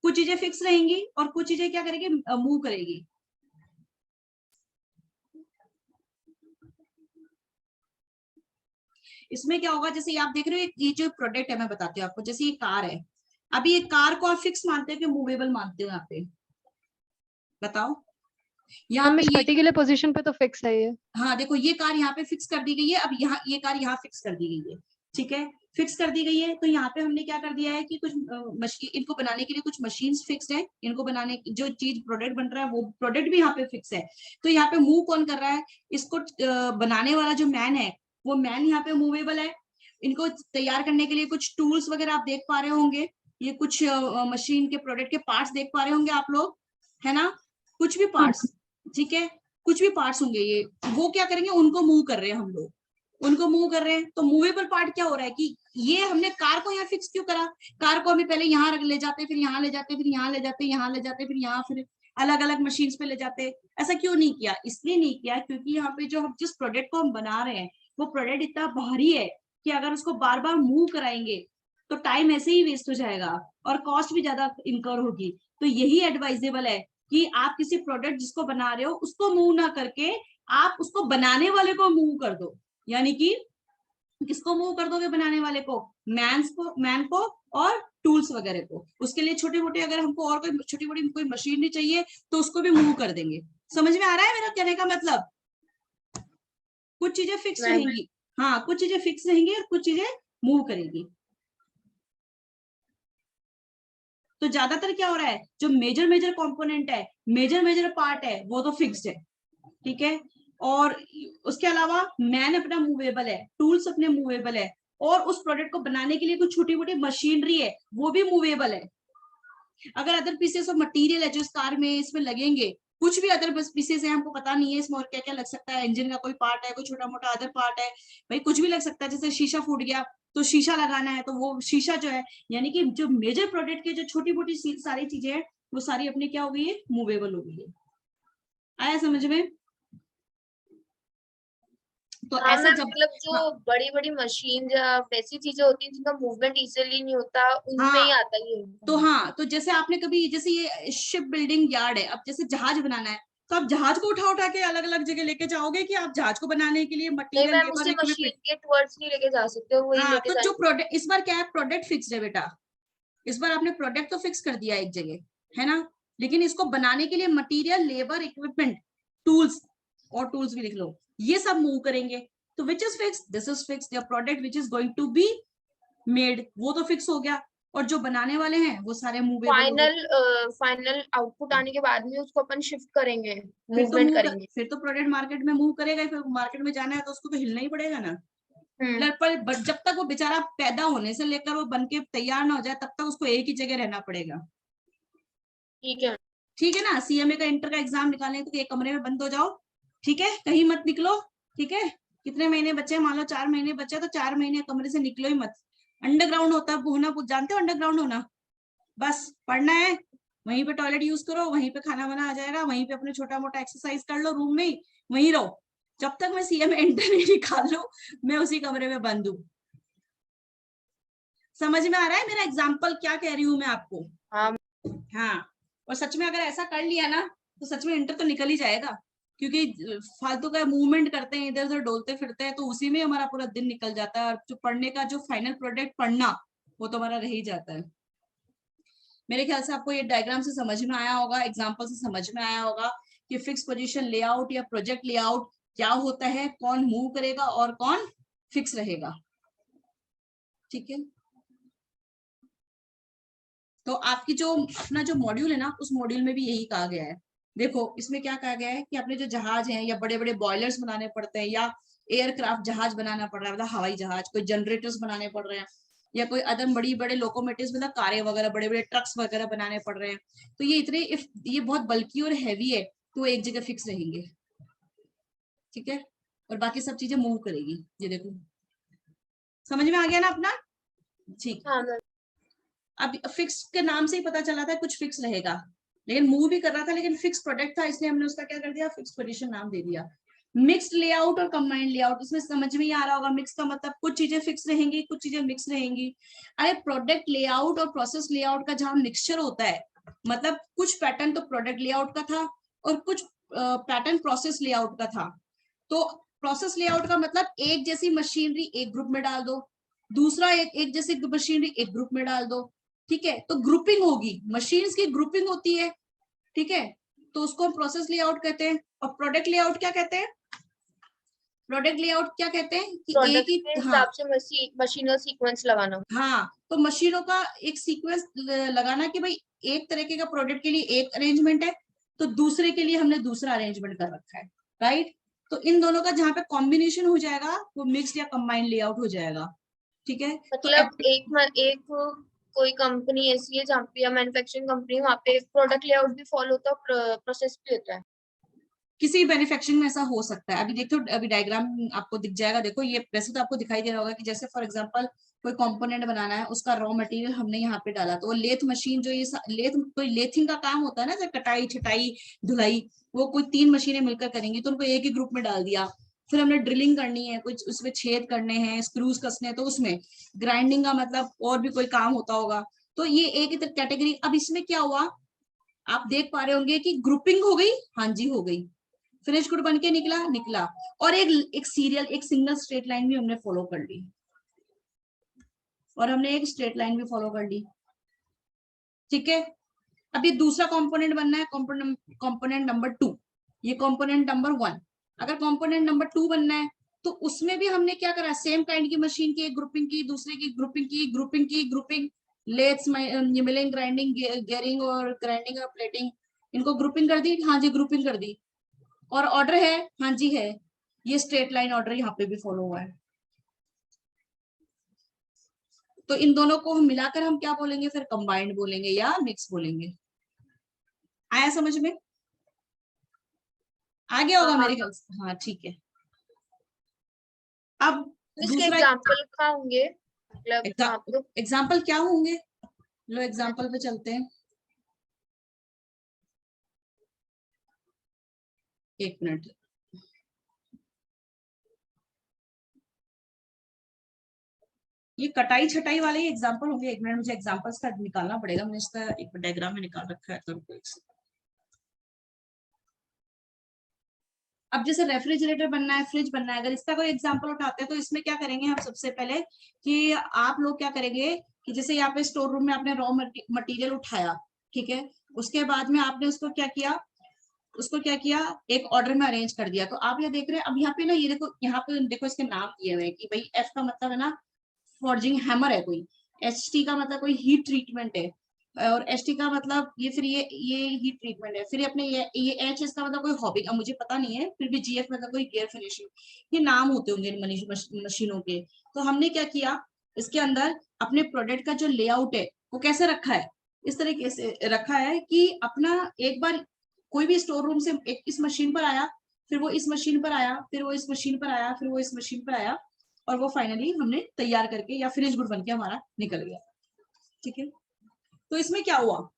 कुछ चीजें फिक्स रहेंगी और कुछ चीजें क्या करेगी? मूव करेगी। इसमें क्या होगा? जैसे आप देख रहे हो, ये जो प्रोडक्ट है मैं बताती हूँ आपको, जैसे ये कार है, अभी ये कार को आप फिक्स मानते हो कि मूवेबल मानते हो? यहाँ पे बताओ, यहाँ पे इस ये पर्टिकुलर पोजीशन पे तो फिक्स है ये। हाँ देखो, ये कार यहाँ पे फिक्स कर दी गई है, अब यहाँ ये कार यहाँ फिक्स कर दी गई है, ठीक है, फिक्स कर दी गई है। तो यहाँ पे हमने क्या कर दिया है कि कुछ मशीन, इनको बनाने के लिए कुछ मशीन्स फिक्स्ड है, इनको बनाने जो चीज प्रोडक्ट बन रहा है वो प्रोडक्ट भी यहाँ पे फिक्स है। तो यहाँ पे मूव कौन कर रहा है? इसको बनाने वाला जो मैन है, वो मैन यहाँ पे मूवेबल है। इनको तैयार करने के लिए कुछ टूल्स वगैरह आप देख पा रहे होंगे, ये कुछ मशीन के प्रोडक्ट के पार्ट्स देख पा रहे होंगे आप लोग, है ना, कुछ भी पार्ट्स, ठीक है, कुछ भी पार्ट्स होंगे ये, वो क्या करेंगे? उनको मूव कर रहे हैं हम लोग, उनको मूव कर रहे हैं। तो मूवेबल पार्ट क्या हो रहा है कि ये हमने कार को यहाँ फिक्स क्यों करा? कार को हमें पहले यहाँ ले जाते, फिर यहाँ ले जाते, फिर यहाँ ले जाते, यहाँ ले जाते, फिर यहाँ, फिर अलग अलग मशीन पे ले जाते। ऐसा क्यों नहीं किया? इसलिए नहीं किया क्योंकि यहाँ पे जो हम जिस प्रोडक्ट को हम बना रहे हैं वो प्रोडक्ट इतना भारी है कि अगर उसको बार बार मूव कराएंगे तो टाइम ऐसे ही वेस्ट हो जाएगा और कॉस्ट भी ज्यादा इनकर होगी। तो यही एडवाइजेबल है कि आप किसी प्रोडक्ट जिसको बना रहे हो उसको मूव ना करके आप उसको बनाने वाले को मूव कर दो। यानी कि किसको मूव कर दोगे? बनाने वाले को, मैन को और टूल्स वगैरह को। उसके लिए छोटे मोटे, अगर हमको और कोई छोटी मोटी कोई मशीन नहीं चाहिए तो उसको भी मूव कर देंगे। समझ में आ रहा है मेरा कहने का मतलब? कुछ चीजें फिक्स रहेंगी, हाँ, कुछ चीजें फिक्स रहेंगी और कुछ चीजें मूव करेगी। तो ज्यादातर क्या हो रहा है, जो मेजर कंपोनेंट है, मेजर पार्ट है, वो तो फिक्स्ड है, ठीक है। और उसके अलावा मैन अपना मूवेबल है, टूल्स अपने मूवेबल है, और उस प्रोडक्ट को बनाने के लिए कुछ छोटी मोटी मशीनरी है वो भी मूवेबल है। अगर अदर पीसेस ऑफ मटेरियल है जो इस कार में इसमें लगेंगे, कुछ भी अदर पीसेस है, हमको पता नहीं है इसमें और क्या क्या लग सकता है, इंजन का कोई पार्ट है, कोई छोटा मोटा अदर पार्ट है, भाई कुछ भी लग सकता है। जैसे शीशा फूट गया तो शीशा लगाना है, तो वो शीशा जो है, यानी कि जो मेजर प्रोडक्ट के जो छोटी मोटी सारी चीजें हैं वो सारी अपनी क्या हो गई है? मूवेबल हो गई है। आया समझ में? तो हाँ, ऐसा जब मतलब जो बड़ी बड़ी मशीन या वैसी चीजें होती हैं जिनका मूवमेंट इजीली नहीं होता, उनमें हाँ, ही आता है ये। तो हाँ, तो जैसे आपने कभी, जैसे ये शिप बिल्डिंग यार्ड है, अब जैसे जहाज बनाना है तो आप जहाज को उठा के अलग अलग जगह लेके जाओगे कि आप जहाज को बनाने के लिए नहीं मटेरियल, मैम, लेबर, उसी मशीन इक्विपमेंट? के टुवर्ड्स नहीं लेके जा सकते, वही हाँ, लेके तो जो जाएंगे। प्रोडक्ट, इस बार क्या है, प्रोडक्ट फिक्स है बेटा, इस बार आपने प्रोडक्ट तो फिक्स कर दिया एक जगह, है ना, लेकिन इसको बनाने के लिए मटेरियल, लेबर, इक्विपमेंट, टूल्स, और टूल्स भी लिख लो, ये सब मूव करेंगे। तो which is fix? This is fix. Your product which is going to be made, वो तो फिक्स हो गया, और जो बनाने वाले हैं वो सारे मूवेबल हो गए। फाइनल आउटपुट आने के बाद में उसको अपन शिफ्ट करेंगे, फिर तो मूवमेंट करेंगे। फिर तो प्रोडक्ट मार्केट में मूव करेगा ही, फिर मार्केट में जाना है तो उसको तो हिलना ही पड़ेगा ना। पर जब तक वो बेचारा पैदा होने से लेकर वो बन के तैयार ना हो जाए तब तक उसको एक ही जगह रहना पड़ेगा। ठीक है। ठीक है ना। सीएमए का इंटर का एग्जाम निकालने तो एक कमरे में बंद हो जाओ, ठीक है, कहीं मत निकलो, ठीक है। कितने महीने बचे, मान लो 4 महीने बचे, तो 4 महीने कमरे से निकलो ही मत। अंडरग्राउंड होता है होना, जानते हो अंडरग्राउंड होना, बस पढ़ना है, वहीं पे टॉयलेट यूज करो, वहीं पे खाना बना आ जाएगा, वहीं पे अपने छोटा मोटा एक्सरसाइज कर लो रूम में ही, वहीं रहो। जब तक मैं सीएमए इंटर नहीं निकाल लूं, मैं उसी कमरे में बंद हूं। समझ में आ रहा है मेरा एग्जाम्पल क्या कह रही हूँ मैं आपको? हाँ। और सच में अगर ऐसा कर लिया ना, तो सच में इंटर तो निकल ही जाएगा, क्योंकि फालतू का मूवमेंट करते हैं, इधर उधर डोलते फिरते हैं, तो उसी में हमारा पूरा दिन निकल जाता है, और जो पढ़ने का जो फाइनल प्रोडक्ट पढ़ना, वो तो हमारा रह ही जाता है। मेरे ख्याल से आपको ये डायग्राम से समझ में आया होगा, एग्जाम्पल से समझ में आया होगा कि फिक्स पोजीशन लेआउट या प्रोजेक्ट लेआउट क्या होता है, कौन मूव करेगा और कौन फिक्स रहेगा, ठीक है। तो आपकी जो अपना जो मॉड्यूल है ना, उस मॉड्यूल में भी यही कहा गया है। देखो इसमें क्या कहा गया है कि अपने जो जहाज हैं, या बड़े बड़े बॉयलर्स बनाने पड़ते हैं, या एयरक्राफ्ट जहाज बनाना पड़ रहा है, मतलब हवाई जहाज, कोई जनरेटर्स बनाने पड़ रहे हैं, या कोई अदर बड़ी बड़े लोकोमोटिव्स, मतलब कारें वगैरह, बड़े बड़े ट्रक्स वगैरह बनाने पड़ रहे हैं, तो ये इतने ये बहुत बल्कि और हैवी है, तो एक जगह फिक्स रहेंगे, ठीक है। और बाकी सब चीजें मूव करेगी। ये देखो, समझ में आ गया ना अपना? ठीक। हाँ मैम। अब फिक्स के नाम से ही पता चला था कुछ फिक्स रहेगा, लेकिन मूव भी कर रहा था, लेकिन फिक्स प्रोडक्ट था, इसलिए हमने उसका क्या कर दिया, फिक्स पोजीशन नाम दे दिया। मिक्स्ड लेआउट और कंबाइंड लेआउट, इसमें समझ में ही आ रहा होगा, मिक्स का मतलब कुछ चीजें फिक्स रहेंगी, कुछ चीजें मिक्स रहेंगी। अरे प्रोडक्ट लेआउट और प्रोसेस लेआउट का जहां मिक्सचर होता है, मतलब कुछ पैटर्न तो प्रोडक्ट लेआउट का था, और कुछ पैटर्न प्रोसेस लेआउट का था। तो प्रोसेस लेआउट का मतलब एक जैसी मशीनरी एक ग्रुप में डाल दो, दूसरा एक जैसी मशीनरी एक ग्रुप में डाल दो, ठीक है, तो ग्रुपिंग होगी, मशीन्स की ग्रुपिंग होती है, ठीक है, तो उसको हम प्रोसेस लेआउट कहते हैं। और प्रोडक्ट लेआउट क्या कहते हैं? प्रोडक्ट लेआउट क्या कहते हैं कि एक प्रोडक्ट ही, के हाँ हिसाब से मशीनल सीक्वेंस लगाना। हाँ, तो मशीनों का एक सीक्वेंस लगाना कि भाई एक तरीके का प्रोडक्ट के लिए एक अरेंजमेंट है, तो दूसरे के लिए हमने दूसरा अरेंजमेंट कर रखा है, राइट। तो इन दोनों का जहां पे कॉम्बिनेशन हो जाएगा, वो मिक्स या कंबाइंड लेआउट हो जाएगा, ठीक है। तो मतलब एक कोई कंपनी ऐसी है जहाँ पे, या मैन्युफैक्चरिंग कंपनी, वहाँ पे प्रोडक्ट लेआउट भी फॉलो होता है, प्रोसेस भी होता है। किसी मैन्युफैक्चरिंग में ऐसा हो सकता है। अभी देखो, अभी डायग्राम आपको दिख जाएगा, देखो ये वैसे तो आपको दिखाई दे रहा होगा कि जैसे फॉर एग्जांपल कोई कंपोनेंट बनाना है, उसका रॉ मटेरियल हमने यहाँ पे डाला, तो वो लेथ मशीन जो ये लेथ, कोई लेथिंग का काम होता है ना, जैसे कटाई छटाई धुलाई, वो कोई 3 मशीनें मिलकर करेंगी, तो उनको एक ही ग्रुप में डाल दिया। फिर हमने ड्रिलिंग करनी है, कुछ उसमें छेद करने हैं, स्क्रूज कसने हैं, तो उसमें ग्राइंडिंग का मतलब और भी कोई काम होता होगा, तो ये एक ही कैटेगरी। अब इसमें क्या हुआ, आप देख पा रहे होंगे कि ग्रुपिंग हो गई, हाँ जी हो गई, फिनिश गुड बन के निकला निकला, और एक सीरियल, एक सिंगल स्ट्रेट लाइन भी हमने फॉलो कर ली, और हमने एक स्ट्रेट लाइन भी फॉलो कर ली, ठीक है। अब ये दूसरा कंपोनेंट बनना है, कंपोनेंट नंबर 2, ये कंपोनेंट नंबर 1। अगर कंपोनेंट नंबर 2 बनना है, तो उसमें भी हमने क्या करा, सेम काइंड की मशीन की एक ग्रुपिंग की, दूसरे की ग्रुपिंग की, grouping lathes, milling, grinding, gearing और ग्राइंडिंग और प्लेटिंग, इनको ग्रुपिंग कर दी, हाँ जी ग्रुपिंग कर दी। और ऑर्डर है, हाँ जी है, ये स्ट्रेट लाइन ऑर्डर यहाँ पे भी फॉलो हुआ है। तो इन दोनों को हम मिलाकर हम क्या बोलेंगे, फिर कंबाइंड बोलेंगे या मिक्स बोलेंगे। आया समझ में? आ गया होगा हाँ। मेरे ख्याल से, हाँ ठीक है। अब इसके दूसरा एग्जाम्पल कहाँ होंगे, मतलब वहाँ पे? एग्जाम्पल क्या होंगे, लो एग्जाम्पल पे चलते हैं, एक मिनट। ये कटाई छटाई वाले ही एग्जाम्पल होंगे, एक मिनट मुझे एग्जाम्पल्स का निकालना पड़ेगा, मैंने इसका एक डायग्राम में निकाल रखा है, तो अब जैसे रेफ्रिजरेटर बनना है, फ्रिज बनना है, अगर इसका कोई एग्जांपल उठाते हैं, तो इसमें क्या करेंगे हम सबसे पहले, कि आप लोग क्या करेंगे कि जैसे यहाँ पे स्टोर रूम में आपने रॉ मटेरियल उठाया, ठीक है, उसके बाद में आपने उसको क्या किया, एक ऑर्डर में अरेंज कर दिया। तो आप ये देख रहे हैं, अब यहाँ पे ना, ये देखो यहाँ पे देखो इसके नाम दिए हुए हैं कि भाई एफ का मतलब है ना फॉर्जिंग हैमर है कोई, एच टी का मतलब कोई हीट ट्रीटमेंट है, और एच टी का मतलब ये, फिर ये हीट ट्रीटमेंट है, फिर अपने ये एच इसका मतलब कोई हॉबी, अब मुझे पता नहीं है, फिर भी जीएफ मतलब कोई गियर फिनिशिंग, ये नाम होते होंगे इन मशीनों के। तो हमने क्या किया, इसके अंदर अपने प्रोडक्ट का जो लेआउट है वो कैसे रखा है, इस तरीके से रखा है कि अपना एक बार कोई भी स्टोर रूम से एक इस मशीन पर आया, फिर वो इस मशीन पर आया, फिर वो इस मशीन पर आया, फिर वो इस मशीन पर आया, और वो फाइनली हमने तैयार करके या फिनिश गुड बनके हमारा निकल गया। ठीक है, तो इसमें क्या हुआ,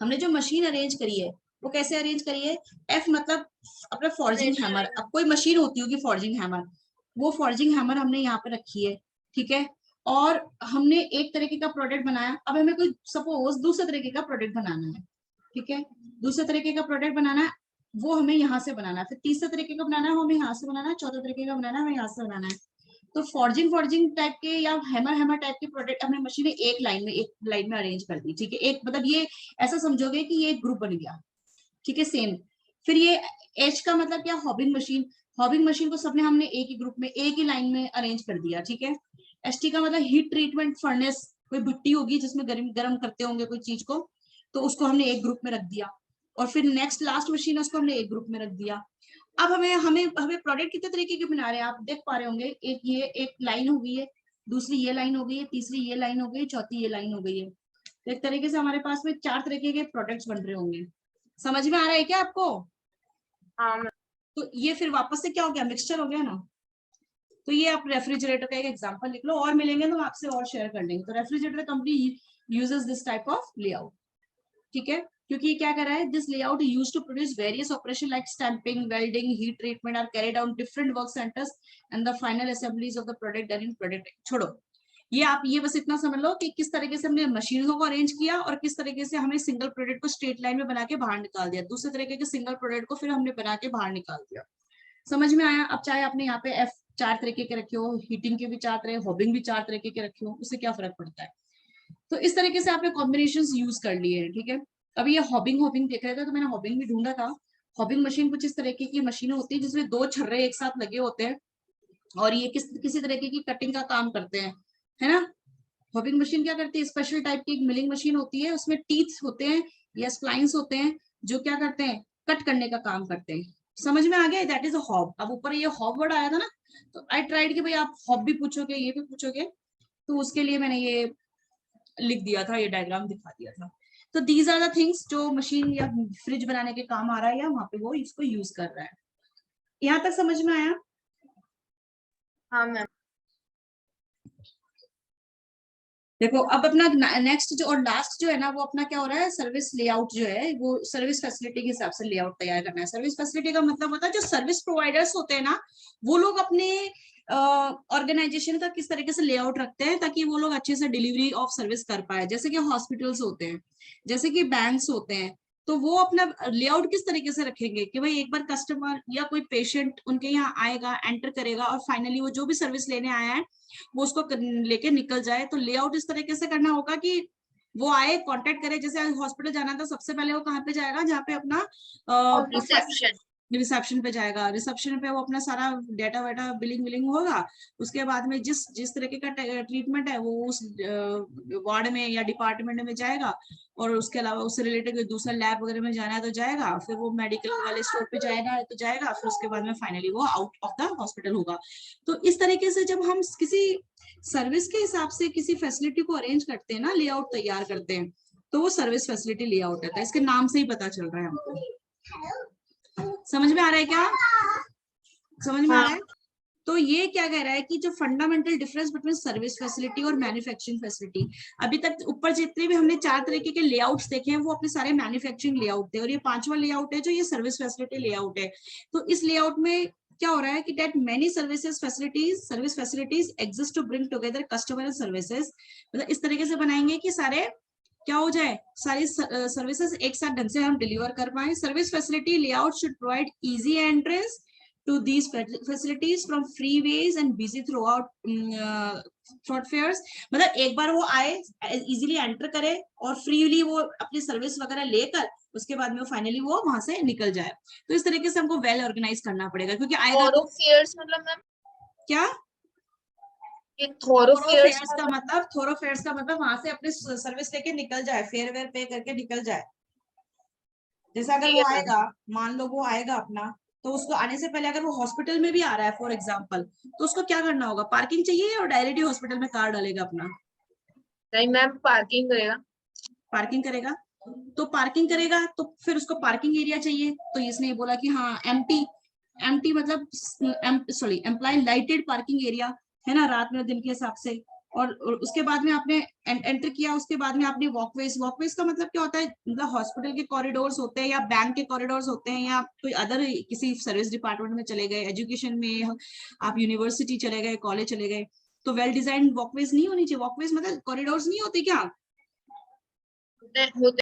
हमने जो मशीन अरेंज करी है वो कैसे अरेंज करी है, एफ मतलब अपना फॉर्जिंग हैमर, अब कोई मशीन होती होगी फॉर्जिंग हैमर, वो फॉर्जिंग हैमर हमने यहाँ पे रखी है। ठीक है, और हमने एक तरीके का प्रोडक्ट बनाया, अब हमें कोई सपोज दूसरे तरीके का प्रोडक्ट बनाना है। ठीक है, दूसरे तरीके का प्रोडक्ट बनाना है, वो हमें यहाँ से बनाना है, फिर तीसरे तरीके का बनाना है वो हमें यहाँ से बनाना है, चौथा तरीके का बनाना है हमें यहाँ से बनाना है। तो फॉर्जिंग टाइप के या हैमर टाइप के प्रोडक्ट हमने मशीनें एक लाइन में अरेंज कर दी। ठीक है, एक मतलब ये ऐसा समझोगे कि ये एक ग्रुप बन गया। ठीक है, सेम। फिर ये एच का मतलब क्या, हॉबिंग मशीन को सबने हमने एक ही ग्रुप में एक ही लाइन में अरेंज कर दिया। ठीक है, एच टी का मतलब हीट ट्रीटमेंट फर्नेस, कोई भट्टी होगी जिसमें गर्म करते होंगे कोई चीज को, तो उसको हमने एक ग्रुप में रख दिया। और फिर नेक्स्ट लास्ट मशीन है उसको हमने एक ग्रुप में रख दिया। अब हमें हमें हमें प्रोडक्ट कितने तरीके के बना रहे हैं आप देख पा रहे होंगे, एक ये एक लाइन हो गई है, दूसरी ये लाइन हो गई है, तीसरी ये लाइन हो गई, चौथी ये लाइन हो गई है। तो एक तरीके से हमारे पास में 4 तरीके के प्रोडक्ट्स बन रहे होंगे। समझ में आ रहा है क्या आपको? हाँ मैम। तो ये फिर वापस से क्या हो गया, मिक्सचर हो गया ना। तो ये आप रेफ्रिजरेटर का एक एग्जांपल लिख लो, और मिलेंगे तो आपसे और शेयर कर लेंगे। तो refrigerator company uses this type of layout. ठीक है, क्योंकि ये क्या कर रहा है, this layout used to produce various operation like stamping, welding, heat treatment are carried out different work centres and the final assemblies of the product done in product. छोड़ो ये, आप ये बस इतना समझ लो कि किस तरीके से हमने मशीनों को अरेंज किया और किस तरीके से हमने सिंगल प्रोडक्ट को स्ट्रेट लाइन में बना के बाहर निकाल दिया, दूसरे तरीके के सिंगल प्रोडक्ट को फिर हमने बना के बाहर निकाल दिया। समझ में आया? अब चाहे आपने यहाँ पे एफ 4 तरीके के रखे हो, हीटिंग के भी 4 तरह, हॉबिंग भी 4 तरीके के रखे हो, उससे क्या फर्क पड़ता है। तो इस तरीके से आपने कॉम्बिनेशन यूज कर लिए हैं। ठीक है, अभी ये हॉबिंग देख रहे थे तो मैंने हॉबिंग भी ढूंढा था। हॉबिंग मशीन कुछ इस तरीके की मशीनें होती है जिसमें 2 छर्रे एक साथ लगे होते हैं, और ये किसी तरीके की कटिंग का काम करते हैं, है ना। हॉबिंग मशीन क्या करती है, स्पेशल टाइप की एक मिलिंग मशीन होती है, उसमें टीथ होते हैं या स्प्लाइंस होते हैं जो क्या करते हैं, कट करने का काम करते हैं। समझ में आ गया, दैट इज अ हॉब। अब ऊपर ये हॉब वर्ड आया था ना, तो आई ट्राइड कि भाई आप हॉब भी पूछोगे ये भी पूछोगे, तो उसके लिए मैंने ये लिख दिया था, ये डायग्राम दिखा दिया था। तो दीज आर द थिंग्स जो मशीन या फ्रिज बनाने के काम आ रहा है या वहां पे वो इसको यूज कर रहा है। यहाँ तक समझ में आया? हाँ मैम। देखो अब अपना नेक्स्ट जो और लास्ट जो है ना, वो अपना क्या हो रहा है, सर्विस लेआउट जो है वो सर्विस फैसिलिटी के हिसाब से लेआउट तैयार करना है। सर्विस फैसिलिटी का मतलब होता है जो सर्विस प्रोवाइडर्स होते हैं ना, वो लोग अपने ऑर्गेनाइजेशन का किस तरीके से लेआउट रखते हैं ताकि वो लोग अच्छे से डिलीवरी ऑफ सर्विस कर पाए। जैसे कि हॉस्पिटल्स होते हैं, जैसे कि बैंक्स होते हैं, तो वो अपना लेआउट किस तरीके से रखेंगे कि भाई एक बार कस्टमर या कोई पेशेंट उनके यहाँ आएगा, एंटर करेगा, और फाइनली वो जो भी सर्विस लेने आया है वो उसको लेके निकल जाए। तो लेआउट इस तरीके से करना होगा कि वो आए, कांटेक्ट करे। जैसे हॉस्पिटल जाना था, सबसे पहले वो कहाँ पे जाएगा, जहाँ पे अपना रिसेप्शन। रिसेप्शन पे जाएगा, रिसेप्शन पे वो अपना सारा डेटा वेटा बिलिंग विलिंग होगा। उसके बाद में जिस तरीके का ट्रीटमेंट है वो उस वार्ड में या डिपार्टमेंट में जाएगा, और उसके अलावा उससे रिलेटेड दूसरा लैब वगैरह में जाना है तो जाएगा, फिर वो मेडिकल वाले स्टोर पे जाएगा तो जाएगा, फिर उसके बाद में फाइनली वो आउट ऑफ द हॉस्पिटल होगा। तो इस तरीके से जब हम किसी सर्विस के हिसाब से किसी फैसिलिटी को अरेंज करते हैं ना, लेआउट तैयार करते हैं, तो वो सर्विस फैसिलिटी लेआउट है। इसके नाम से ही पता चल रहा है हमको। समझ में आ रहा है क्या? समझ में आ रहा है? तो ये क्या कह रहा है कि जो fundamental difference between service facility और मैन्युफैक्चरिंग फैसिलिटी, अभी तक ऊपर जितने भी हमने 4 तरीके के लेआउट्स देखे हैं वो अपने सारे मैन्युफैक्चरिंग लेआउट थे, और ये 5वां लेआउट है जो ये सर्विस फैसिलिटी लेआउट है। तो इस लेआउट में क्या हो रहा है कि that many service facilities exist to bring together customer and services. मतलब इस तरीके से बनाएंगे कि सारे क्या हो जाए, सारी सर्विसेज एक साथ ढंग से हम डिलीवर कर पाए। Service facility layout should provide easy entrance to these facilities from freeways and busy throughout thoroughfares। मतलब एक बार वो आए, इजीली एंटर करे और फ्रीली वो अपनी सर्विस वगैरह लेकर उसके बाद में वो फाइनली वो वहां से निकल जाए। तो इस तरीके से हमको वेल ऑर्गेनाइज करना पड़ेगा, क्योंकि आएगा तो मतलब मैम क्या, ये थोरोफेयर्स थोरोफेयर्स का मतलब वहां से अपनी सर्विस लेके निकल जाए, फेयर वेयर पे करके निकल जाए। जैसे अगर वो आएगा, मान लो वो आएगा अपना, तो उसको आने से पहले अगर वो हॉस्पिटल में भी आ रहा है फॉर एग्जांपल, तो उसको क्या करना होगा, पार्किंग चाहिए और डायरेक्टली हॉस्पिटल में कार डालेगा अपना? नहीं मैम, पार्किंग करेगा। पार्किंग करेगा, तो पार्किंग करेगा तो फिर उसको पार्किंग एरिया चाहिए, तो इसने ये बोला कि हाँ एम्प्टी, एम्प्टी मतलब sorry employ lighted parking area, है ना, रात में दिन के हिसाब से। और उसके बाद में आपने एंटर किया, उसके बाद में आपने वॉकवेज, वॉकवेज का मतलब क्या होता है, मतलब हॉस्पिटल के कॉरिडोर्स होते हैं या बैंक के कॉरिडोर्स होते हैं या कोई अदर किसी सर्विस डिपार्टमेंट में चले गए, एजुकेशन में आप यूनिवर्सिटी चले गए, कॉलेज चले गए, तो वेल डिजाइन वॉकवेज नहीं होनी चाहिए। वॉकवेज मतलब कॉरिडोर्स नहीं होते क्या? होते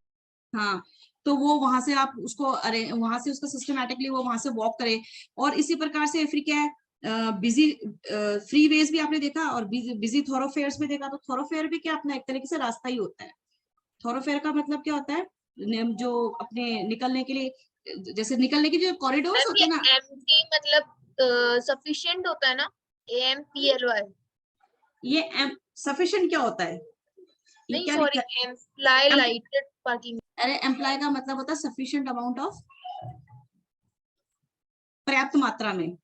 हाँ, तो वो वहां से आप उसको, अरे वहां से उसका सिस्टमैटिकली वो वहां से वॉक करे। और इसी प्रकार से फिर क्या है, बिजी फ्री वेज भी आपने देखा और बिजी थोरोफेयर्स भी देखा। तो थोरोफेयर भी क्या अपना एक तरीके से रास्ता ही होता है। थोरोफेयर का मतलब क्या होता है, जो अपने निकलने के लिए, जैसे निकलने के जो कॉरिडोर्स मैम, ये होते हैं ना। एम्प्टी मतलब सफिशिएंट होता है ना, AMPLY। ये सफिशिएंट क्या होता है, ये नहीं क्या सॉरी, लिखा एम्प्लॉय है? Lighted parking. अरे एम्प्लॉय का मतलब होता है सफिशिएंट अमाउंट ऑफ, पर्याप्त मात्रा में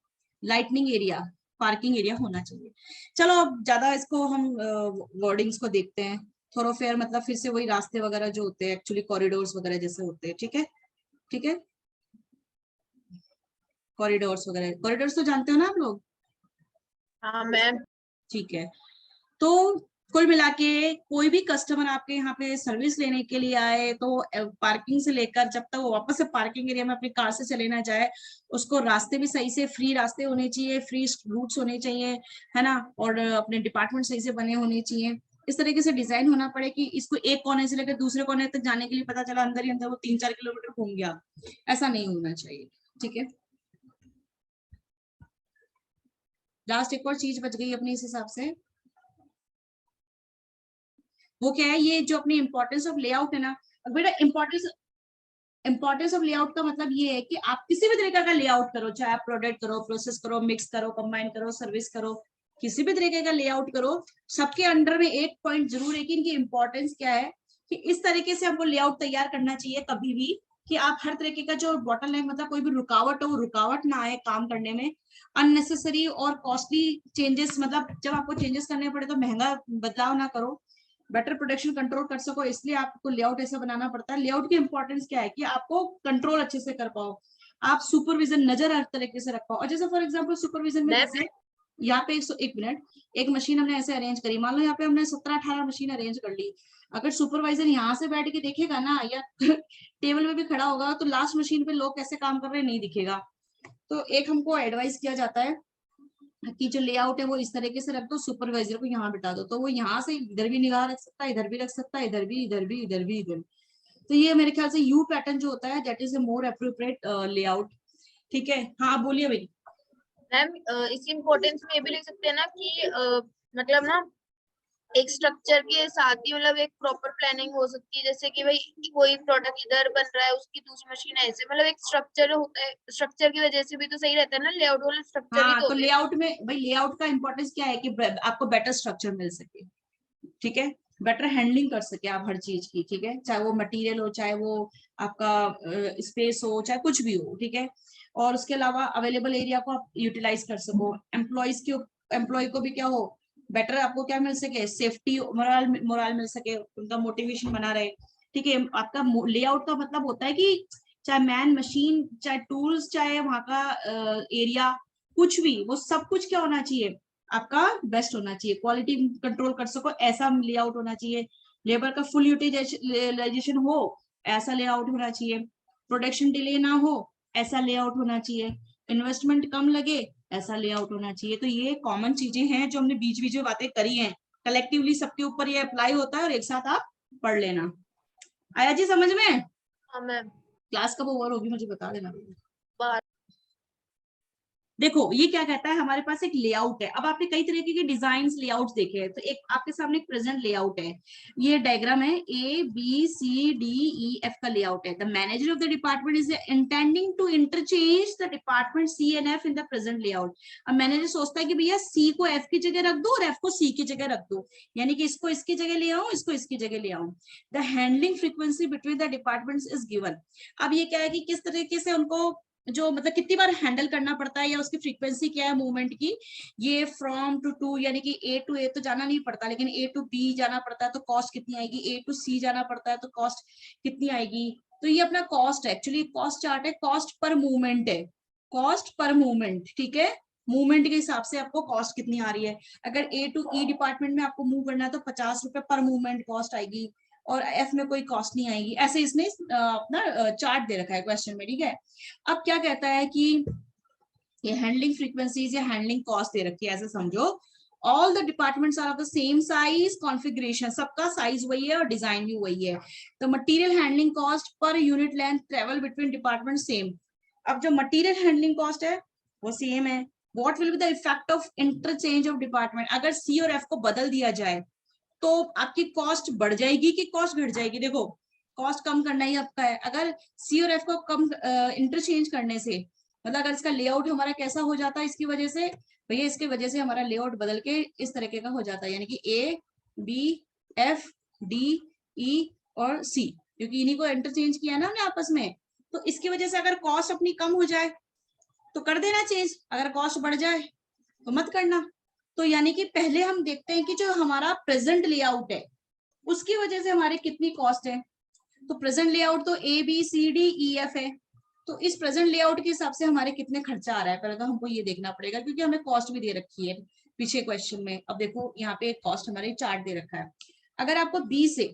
लाइटनिंग एरिया, पार्किंग एरिया होना चाहिए। चलो अब ज्यादा इसको हम वर्डिंग्स को देखते हैं। थोरोफेयर मतलब फिर से वही रास्ते वगैरह जो होते हैं, एक्चुअली कॉरिडोर्स वगैरह जैसे होते हैं, ठीक है, ठीक है। कॉरिडोर्स वगैरह, कॉरिडोर्स तो जानते हो ना आप लोग? हाँ मैम। ठीक है। तो कुल मिला के कोई भी कस्टमर आपके यहाँ पे सर्विस लेने के लिए आए, तो पार्किंग से लेकर जब तक वो वापस से पार्किंग एरिया में अपनी कार से चले ना जाए, उसको रास्ते भी सही से, फ्री रास्ते होने चाहिए, फ्री रूट्स होने चाहिए, है ना, और अपने डिपार्टमेंट सही से बने होने चाहिए। इस तरीके से डिजाइन होना पड़े कि इसको एक कोने से लेकर दूसरे कोने तक जाने के लिए पता चला अंदर ही अंदर वो 3-4 किलोमीटर घूम गया, ऐसा नहीं होना चाहिए, ठीक है। लास्ट एक और चीज बच गई अपनी इस हिसाब से, वो क्या है, ये जो अपनी इंपॉर्टेंस ऑफ लेआउट है ना। बेटा इंपॉर्टेंस ऑफ लेआउट का मतलब ये है कि आप किसी भी तरीके का लेआउट करो, चाहे आप प्रोडक्ट करो, प्रोसेस करो, मिक्स करो, कंबाइन करो, सर्विस करो, किसी भी तरीके का लेआउट करो, सबके अंडर में एक पॉइंट जरूर है कि इनकी इंपॉर्टेंस क्या है, कि इस तरीके से हमको लेआउट तैयार करना चाहिए कभी भी कि आप हर तरीके का जो बॉटल लाइन मतलब कोई भी रुकावट हो, वो रुकावट ना आए काम करने में। अननेसेसरी और कॉस्टली चेंजेस, मतलब जब आपको चेंजेस करने पड़े तो महंगा बदलाव ना करो, बेटर प्रोडक्शन कंट्रोल कर सको, इसलिए आपको लेआउट ऐसा बनाना पड़ता है। लेआउट की इंपॉर्टेंस क्या है कि आपको कंट्रोल अच्छे से कर पाओ, आप सुपरविजन नजर हर तरीके से रख पाओ। और जैसे फॉर एग्जांपल सुपरविजन में मैम जैसे यहाँ पे एक मिनट, एक मशीन हमने ऐसे अरेंज करी, मान लो यहाँ पे हमने 17-18 मशीन अरेंज कर ली, अगर सुपरवाइजर यहाँ से बैठ के देखेगा ना या टेबल में भी खड़ा होगा, तो लास्ट मशीन पे लोग कैसे काम कर रहे हैं नहीं दिखेगा। तो एक हमको एडवाइस किया जाता है कि जो लेआउट है वो इस तरीके से रख दो, सुपरवाइजर को यहाँ बिठा दो, तो वो यहाँ से इधर भी निगाह रख सकता है, इधर भी रख सकता है, इधर भी, इधर भी, इधर भी, इधर। तो ये मेरे ख्याल से यू पैटर्न जो होता है that is a more appropriate layout, ठीक है। हाँ बोलिए भाई। मैम इसी इम्पोर्टेंस में ये भी लिख सकते हैं ना कि मतलब ना एक स्ट्रक्चर के साथ ही मतलब एक प्रॉपर प्लानिंग हो सकती है, जैसे कि भाई कोई प्रोडक्ट इधर बन रहा है, उसकी दूसरी मशीन ऐसे, मतलब एक स्ट्रक्चर होता है, स्ट्रक्चर की वजह से भी तो सही रहता है ना, लेआउट वाले स्ट्रक्चर ही हाँ तो तो होते हैं। लेआउट में भाई, लेआउट का इंपॉर्टेंस क्या है कि आपको बेटर स्ट्रक्चर मिल सके, ठीक है, बेटर हैंडलिंग कर सके आप हर चीज की, ठीक है, चाहे वो मटेरियल हो, चाहे वो आपका स्पेस हो, चाहे कुछ भी हो, ठीक है। और उसके अलावा अवेलेबल एरिया को आप यूटिलाइज कर सको, एम्प्लॉय को भी क्या हो, बेटर आपको क्या मिल सके, सेफ्टी, मोरल मोरल मिल सके, उनका मोटिवेशन बना रहे, ठीक है। आपका लेआउट का मतलब होता है कि चाहे मैन मशीन, चाहे टूल्स, चाहे वहां का एरिया, कुछ भी, वो सब कुछ क्या होना चाहिए, आपका बेस्ट होना चाहिए, क्वालिटी कंट्रोल कर सको ऐसा लेआउट होना चाहिए, लेबर का फुल यूटिलाइजेशन हो ऐसा लेआउट होना चाहिए, प्रोडक्शन डिले ना हो ऐसा लेआउट होना चाहिए, इन्वेस्टमेंट कम लगे ऐसा लेआउट होना चाहिए। तो ये कॉमन चीजें हैं जो हमने बीच बीच में बातें करी हैं, कलेक्टिवली सबके ऊपर ये अप्लाई होता है और एक साथ आप पढ़ लेना। आया जी समझ में? हाँ मैम। क्लास कब ओवर होगी मुझे बता देना। बाहर। देखो ये क्या कहता है, हमारे पास एक लेआउट है। अब आपने कई तरीके के डिजाइन लेआउट देखे हैं, तो एक आपके सामने एक प्रेजेंट लेआउट है, ये डायग्राम है, ABCDEF का लेआउट है। The manager of the department is intending to interchange the department C and F in the present layout. अब मैनेजर सोचता है कि भैया C को F की जगह रख दो और F को C की जगह रख दो, यानी कि इसको इसकी जगह ले आओ, इसको इसकी जगह ले आओ। The handling frequency between the departments is given. अब ये क्या है कि किस तरीके से उनको जो मतलब कितनी बार हैंडल करना पड़ता है या उसकी फ्रीक्वेंसी क्या है मूवमेंट की, ये फ्रॉम टू यानी कि ए टू ए तो जाना नहीं पड़ता, लेकिन ए टू बी जाना पड़ता है तो कॉस्ट कितनी आएगी, ए टू सी जाना पड़ता है तो कॉस्ट कितनी आएगी। तो ये अपना कॉस्ट है, एक्चुअली कॉस्ट चार्ट है, कॉस्ट पर मूवमेंट है, कॉस्ट पर मूवमेंट, ठीक है। मूवमेंट के हिसाब से आपको कॉस्ट कितनी आ रही है। अगर ए टू ई डिपार्टमेंट में आपको मूव करना है तो 50 रुपए पर मूवमेंट कॉस्ट आएगी, और एफ में कोई कॉस्ट नहीं आएगी। ऐसे इसने अपना चार्ट दे रखा है क्वेश्चन में, ठीक है। अब क्या कहता है कि ये हैंडलिंग फ्रीक्वेंसीज या हैंडलिंग कॉस्ट दे रखी है, ऐसे समझो। All the departments are of the same size configuration, सबका साइज वही है और डिजाइन भी वही है। तो material handling cost per unit length travel between department same. अब जो मटेरियल हैंडलिंग कॉस्ट है वो सेम है। What will be the effect of interchange of department, अगर सी और एफ को बदल दिया जाए तो आपकी कॉस्ट बढ़ जाएगी कि कॉस्ट घट जाएगी। देखो कॉस्ट कम करना ही आपका है, अगर सी और एफ को कम इंटरचेंज करने से, मतलब अगर इसका लेआउट हमारा कैसा हो जाता है इसकी वजह से, भैया इसकी वजह से हमारा लेआउट बदल के इस तरीके का हो जाता है, यानी कि A B F D E और सी, क्योंकि इन्हीं को इंटरचेंज किया ना हमने आपस में। तो इसकी वजह से अगर कॉस्ट अपनी कम हो जाए तो कर देना चेंज, अगर कॉस्ट बढ़ जाए तो मत करना। तो यानी कि पहले हम देखते हैं कि जो हमारा प्रेजेंट लेआउट है उसकी वजह से हमारी कितनी कॉस्ट है। तो प्रेजेंट लेआउट तो A B C D E F है, तो इस प्रेजेंट लेआउट के हिसाब से हमारे कितने खर्चा आ रहा है पहले तो हमको ये देखना पड़ेगा, क्योंकि हमें कॉस्ट भी दे रखी है पीछे क्वेश्चन में। अब देखो यहाँ पे कॉस्ट हमारे चार्ट दे रखा है। अगर आपको बी से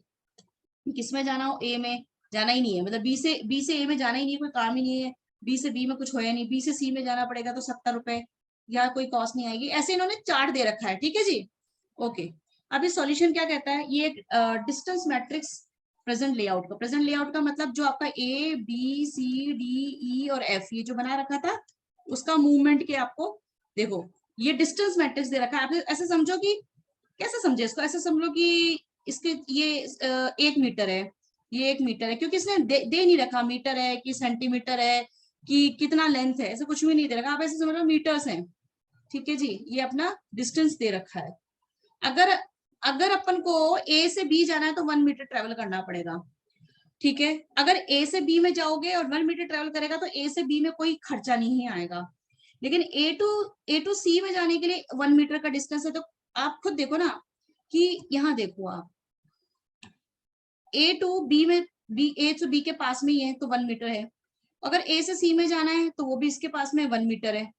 किसमें जाना हो, ए में जाना ही नहीं है, मतलब बी से ए में जाना ही नहीं है, कोई काम ही नहीं है, बी से बी में कुछ होया नहीं, बी से सी में जाना पड़ेगा तो 70 रुपए, या कोई कॉस्ट नहीं आएगी, ऐसे इन्होंने चार्ट दे रखा है, ठीक है जी। ओके, अब इस सॉल्यूशन क्या कहता है, ये एक डिस्टेंस मैट्रिक्स प्रेजेंट लेआउट का, प्रेजेंट लेआउट का मतलब जो आपका ए बी सी डी ई और एफ ये जो बना रखा था उसका मूवमेंट के आपको देखो ये डिस्टेंस मैट्रिक्स दे रखा है। आप ऐसे समझो कि, कैसे समझे इसको, ऐसे समझो कि इसके ये 1 मीटर है, ये 1 मीटर है, क्योंकि इसने दे नहीं रखा मीटर है कि सेंटीमीटर है कि कितना लेंथ है, ऐसे कुछ भी नहीं दे रखा, आप ऐसे समझ लो मीटर्स हैं, ठीक है जी। ये अपना डिस्टेंस दे रखा है। अगर अगर अपन को ए से बी जाना है तो 1 मीटर ट्रेवल करना पड़ेगा, ठीक है। अगर ए से बी में जाओगे और 1 मीटर ट्रेवल करेगा तो ए से बी में कोई खर्चा नहीं आएगा, लेकिन ए टू सी में जाने के लिए 1 मीटर का डिस्टेंस है। तो आप खुद देखो ना कि यहाँ देखो आप ए टू बी में, बी ए टू बी के पास में ही है तो 1 मीटर है। अगर ए से सी में जाना है तो वो भी इसके पास में 1 मीटर है।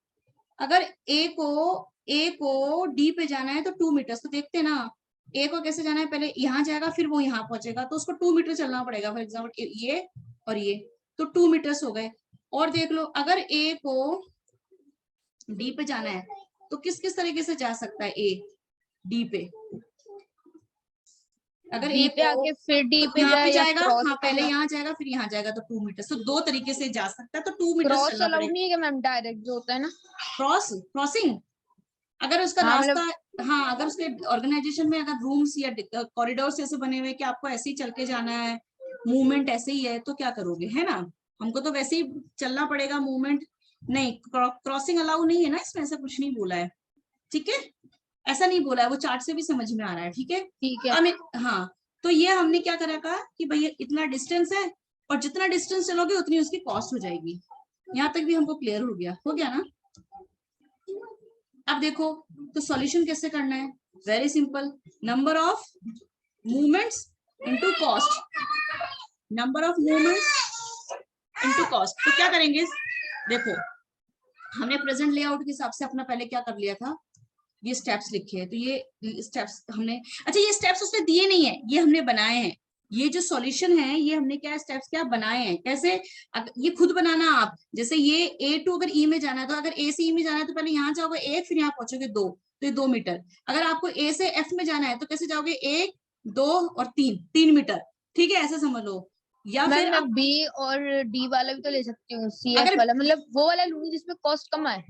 अगर ए को डी पे जाना है तो 2 मीटर। तो देखते हैं ना ए को कैसे जाना है, पहले यहाँ जाएगा फिर वो यहाँ पहुंचेगा तो उसको 2 मीटर चलना पड़ेगा, फॉर एग्जाम्पल ये और ये, तो 2 मीटर्स हो गए। और देख लो अगर ए को डी पे जाना है तो किस किस तरीके से जा सकता है ए डी पे, अगर डी पे आके फिर डी पे यहाँ पे जाए या जाएगा, क्रॉस हाँ पहले यहाँ जाएगा फिर यहाँ जाएगा तो 2 मीटर, तो 2 तरीके से जा सकता है, तो 2 मीटर क्रॉस चलना अलाउड पड़ेगा। नहीं है क्या मैम, डायरेक्ट जो होता है ना क्रॉसिंग अगर उसका हाँ रास्ता, मतलब हाँ अगर उसके ऑर्गेनाइजेशन में अगर रूम्स या कॉरिडोर्स ऐसे बने हुए कि आपको ऐसे ही चल के जाना है, मूवमेंट ऐसे ही है, तो क्या करोगे, है ना। हमको तो वैसे ही चलना पड़ेगा, मूवमेंट नहीं, क्रॉसिंग अलाउ नहीं है ना इसमें, ऐसा कुछ नहीं बोला है, ठीक है, ऐसा नहीं बोला है, वो चार्ट से भी समझ में आ रहा है, ठीक है। ठीक है। हाँ तो ये हमने क्या करा कहा कि भैया इतना डिस्टेंस है और जितना डिस्टेंस चलोगे उतनी उसकी कॉस्ट हो जाएगी। यहाँ तक भी हमको क्लियर हो गया ना। अब देखो तो सॉल्यूशन कैसे करना है, very simple, number of movements into cost, number of movements into cost. तो क्या करेंगे, देखो हमने प्रेजेंट लेआउट के हिसाब से अपना पहले क्या कर लिया था, ये स्टेप्स लिखे हैं, तो ये स्टेप्स हमने, अच्छा ये स्टेप्स उसने दिए नहीं है, ये हमने बनाए हैं, ये जो सॉल्यूशन है ये हमने क्या स्टेप्स क्या बनाए हैं, कैसे, ये खुद बनाना आप। जैसे ये ए टू अगर ई में जाना है तो अगर ए से ई में जाना है तो पहले यहाँ जाओगे 1 फिर यहाँ पहुंचोगे 2, तो ये 2 मीटर। अगर आपको ए से एफ में जाना है तो कैसे जाओगे 1 2 और 3 मीटर, ठीक है, ऐसे समझ लो। या मैम फिर मैं आप बी और डी वाला भी तो ले सकती हूँ, सी एफ अगर वाला, मतलब वो वाला लूंगी जिसमें कॉस्ट कम आए।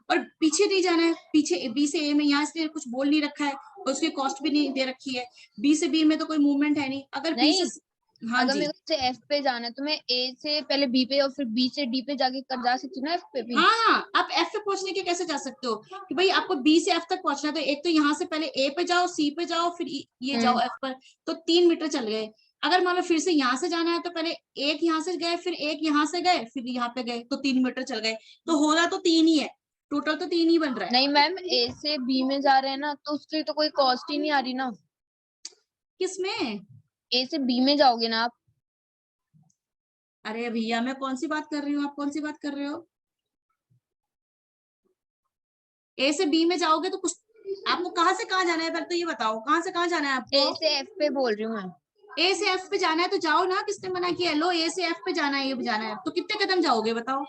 और पीछे नहीं जाना है, पीछे बी से ए में, यहाँ इसलिए कुछ बोल नहीं रखा है और उसकी कॉस्ट भी नहीं दे रखी है, बी से बी में तो कोई मूवमेंट है नहीं, अगर बी नहीं, से, हाँ अगर जी, मेरे को एफ पे जाना है तो मैं ए से पहले बी पे और फिर बी से डी पे जाके कर जा सकती हूँ ना एफ पे भी। हाँ आप एफ पे पहुंचने के कैसे जा सकते हो कि भाई आपको बी से एफ तक पहुंचना है, तो एक तो यहाँ से पहले ए पे जाओ, सी पे जाओ, फिर ये जाओ एफ पर, तो 3 मीटर चल गए। अगर मान लो फिर से यहाँ से जाना है तो पहले एक यहाँ से गए, फिर एक यहाँ से गए, फिर यहाँ पे गए, तो 3 मीटर चल गए, तो हो रहा तो 3 ही है, टोटल तो 3 ही बन रहा है। नहीं मैम, ए से बी में जा रहे हैं ना, तो उसके लिए तो कोई कॉस्ट ही नहीं आ रही ना। किसमें? ए से बी में जाओगे ना आप। अरे भैया मैं कौन सी बात कर रही हूँ, आप कौन सी बात कर रहे हो? ए से बी में जाओगे तो कुछ, आपको कहाँ से कहाँ जाना है पहले तो ये बताओ, कहाँ से कहाँ जाना है ए आपको? से एफ पे बोल रही हूँ मैं। ए से एफ पे जाना है तो जाओ ना, किसने मना किया? लो ए से एफ पे जाना है, ये जाना है, तो कितने कदम जाओगे बताओ?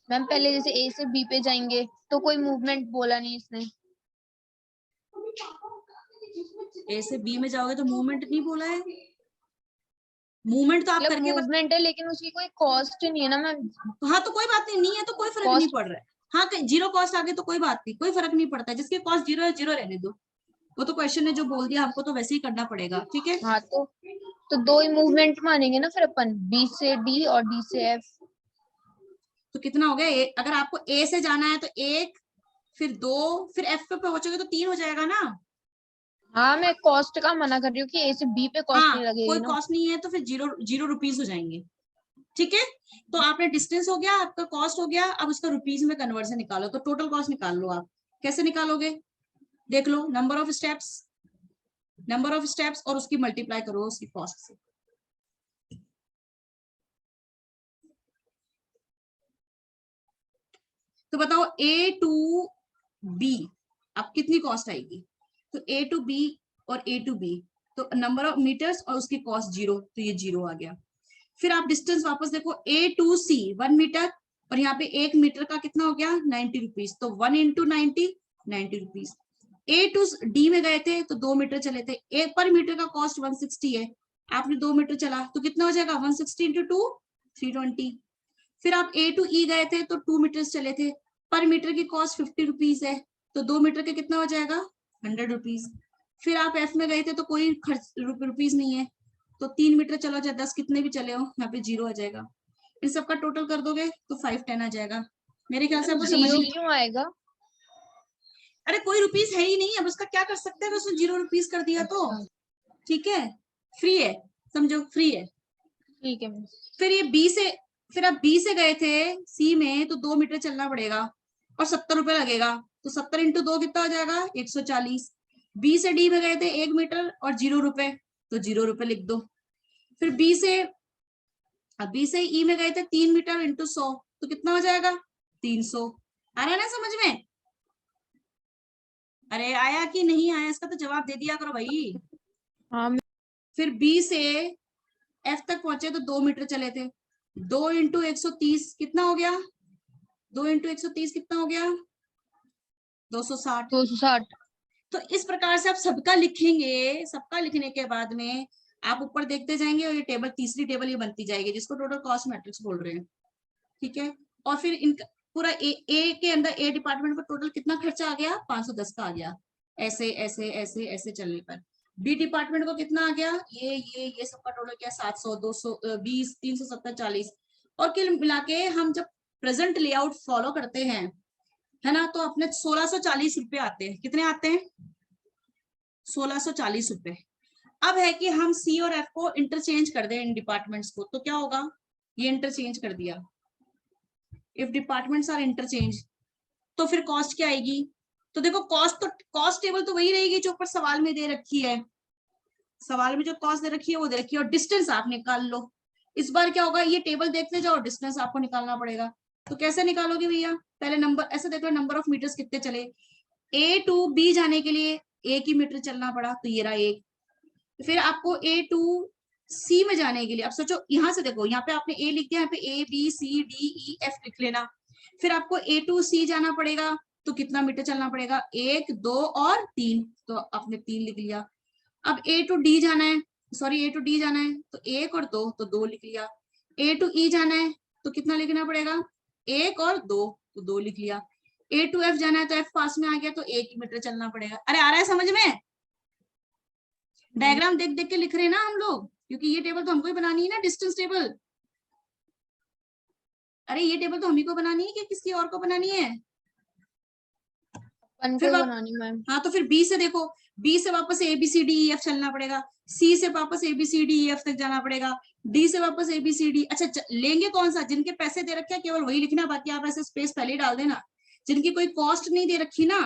मैम पहले जैसे ए से बी पे जाएंगे तो कोई मूवमेंट बोला नहीं इसने। ए से बी में जाओगे तो मूवमेंट नहीं बोला है, मूवमेंट तो आप मतलब करके मूवमेंट है लेकिन उसकी कोई कॉस्ट नहीं है ना मैम। हाँ तो कोई बात नहीं, नहीं है तो कोई फर्क नहीं कॉस्ट। पड़ रहा है। हाँ जीरो कॉस्ट आ गई तो कोई बात नहीं, कोई फर्क नहीं पड़ता है, जिसके कॉस्ट जीरो है जीरो रहने दो, वो तो क्वेश्चन ने जो बोल दिया हमको तो वैसे ही करना पड़ेगा, ठीक है। हाँ तो दो ही मूवमेंट मानेंगे ना फिर अपन, बी से डी और डी से एफ। तो कितना हो गया? अगर आपको ए से जाना है तो एक, फिर दो, फिर एफ पे पहुंचोगे तो 3 हो जाएगा ना। हाँ मैं कॉस्ट का मना कर रही हूँ कि ए से बी पे कॉस्ट हाँ नहीं कोई लगेगी ना। कॉस्ट नहीं है तो फिर जीरो जीरो रुपीज हो जाएंगे, ठीक है। तो आपने डिस्टेंस हो गया, आपका कॉस्ट हो गया, अब उसका रुपीज में कन्वर्जन निकालो, तो टोटल कॉस्ट निकाल लो आप। कैसे निकालोगे? देख लो, नंबर ऑफ स्टेप्स और उसकी मल्टीप्लाई करो उसकी कॉस्ट से। तो बताओ ए टू बी अब कितनी कॉस्ट आएगी? तो ए टू बी और ए टू बी, तो नंबर ऑफ मीटर्स और उसकी कॉस्ट जीरो, तो ये जीरो आ गया। फिर आप डिस्टेंस वापस देखो, ए टू सी 1 मीटर, और यहाँ पे 1 मीटर का कितना हो गया? 90 रुपीज, तो 1 into 90 rupees. A to D में गए थे तो 2 मीटर चले थे, एक पर मीटर का कॉस्ट 160 है, आपने 2 मीटर चला तो कितना हो जाएगा? 160 इंटू 2 320। फिर आप ए टू ई गए थे तो 2 मीटर चले थे, पर मीटर की कॉस्ट 50 रुपीज है, तो 2 मीटर के कितना हो जाएगा? 100 रुपीज। फिर आप एफ में गए थे तो कोई खर्च रुपीज नहीं है, तो 3 मीटर चलो चाहे 10 कितने भी चले हो, यहाँ पे जीरो आ जाएगा। इन सबका टोटल कर दोगे तो 510 आ जाएगा। मेरे ख्याल से आपको समझ जीरो में, क्यों आएगा? अरे कोई रुपीज है ही नहीं, अब उसका क्या कर सकते हैं, उसने जीरो रुपीज कर दिया तो, अच्छा ठीक है, फ्री है, समझो फ्री है। ठीक है मैम। फिर ये बी से, फिर आप बी से गए थे सी में तो 2 मीटर चलना पड़ेगा और 70 रुपए लगेगा, तो 70 इंटू 2 कितना हो जाएगा? 140। बी से डी में गए थे 1 मीटर और 0 रुपए, तो 0 रुपए लिख दो। फिर बी से ई में गए थे 3 मीटर इंटू 100, तो कितना हो जाएगा? 300। आ रहा है ना समझ में? अरे आया कि नहीं आया, इसका तो जवाब दे दिया करो भाई। हाँ फिर बी से एफ तक पहुंचे तो 2 मीटर चले थे, 2 इंटू 130 कितना हो गया? 2 इंटू 130 कितना हो गया? 260। 260। तो इस प्रकार से आप सबका लिखेंगे, सबका लिखने के बाद में आप ऊपर देखते जाएंगे और ये टेबल, तीसरी टेबल ये बनती जाएगी जिसको टोटल कॉस्ट मैट्रिक्स बोल रहे हैं, ठीक है। और फिर इनका पूरा ए के अंदर ए डिपार्टमेंट पर टोटल कितना खर्चा आ गया? 510 का आ गया, ऐसे ऐसे ऐसे ऐसे चलने पर। बी डिपार्टमेंट को कितना आ गया? ये सबका टोटल क्या? 700 220 370 40। और कुल मिला के हम जब प्रेजेंट लेआउट फॉलो करते हैं, है ना, तो अपने 1640 रुपए आते हैं। कितने आते हैं? 1640 रुपए। अब है कि हम सी और एफ को इंटरचेंज कर दें इन डिपार्टमेंट्स को, तो क्या होगा? ये इंटरचेंज कर दिया, इफ डिपार्टमेंट्स आर इंटरचेंज, तो फिर कॉस्ट क्या आएगी? तो देखो कॉस्ट टेबल तो वही रहेगी जो ऊपर सवाल में दे रखी है, सवाल में जो कॉस्ट दे रखी है वो दे रखी है, और डिस्टेंस आप निकाल लो। इस बार क्या होगा? ये टेबल देखते जाओ, डिस्टेंस आपको निकालना पड़ेगा। तो कैसे निकालोगे भैया? पहले नंबर ऐसे देख लो, नंबर ऑफ मीटर्स कितने चले, ए टू बी जाने के लिए एक ही मीटर चलना पड़ा, तो ये रहा एक। फिर आपको ए टू सी में जाने के लिए, अब सोचो यहाँ से देखो, यहाँ पे आपने ए लिख दिया, यहाँ पे A B C D E F लिख लेना। फिर आपको ए टू सी जाना पड़ेगा तो कितना मीटर चलना पड़ेगा? 1 2 और 3, तो आपने 3 लिख लिया। अब ए टू डी जाना है, सॉरी ए टू डी जाना है तो 1 और 2, तो 2 लिख लिया। ए टू ई जाना है तो कितना लिखना पड़ेगा? 1 और 2, तो 2 लिख लिया। ए टू एफ जाना है तो एफ पास में आ गया तो 1 मीटर चलना पड़ेगा। अरे आ रहा है समझ में? डायग्राम देख देख के लिख रहे हैं ना हम लोग, क्योंकि ये टेबल तो हमको ही बनानी है ना, डिस्टेंस टेबल। अरे ये टेबल तो हम ही को बनानी है कि किसी और को बनानी है? अपन फिर को बनानी मैम। हाँ तो फिर बी से देखो, बी से वापस ABCDEF चलना पड़ेगा, सी से वापस ABCDEF तक जाना पड़ेगा, डी से वापस ABCD। अच्छा लेंगे कौन सा? जिनके पैसे दे रखे हैं केवल वही लिखना, बाकी आप ऐसे स्पेस पहले ही डाल देना। जिनकी कोई कॉस्ट नहीं दे रखी ना,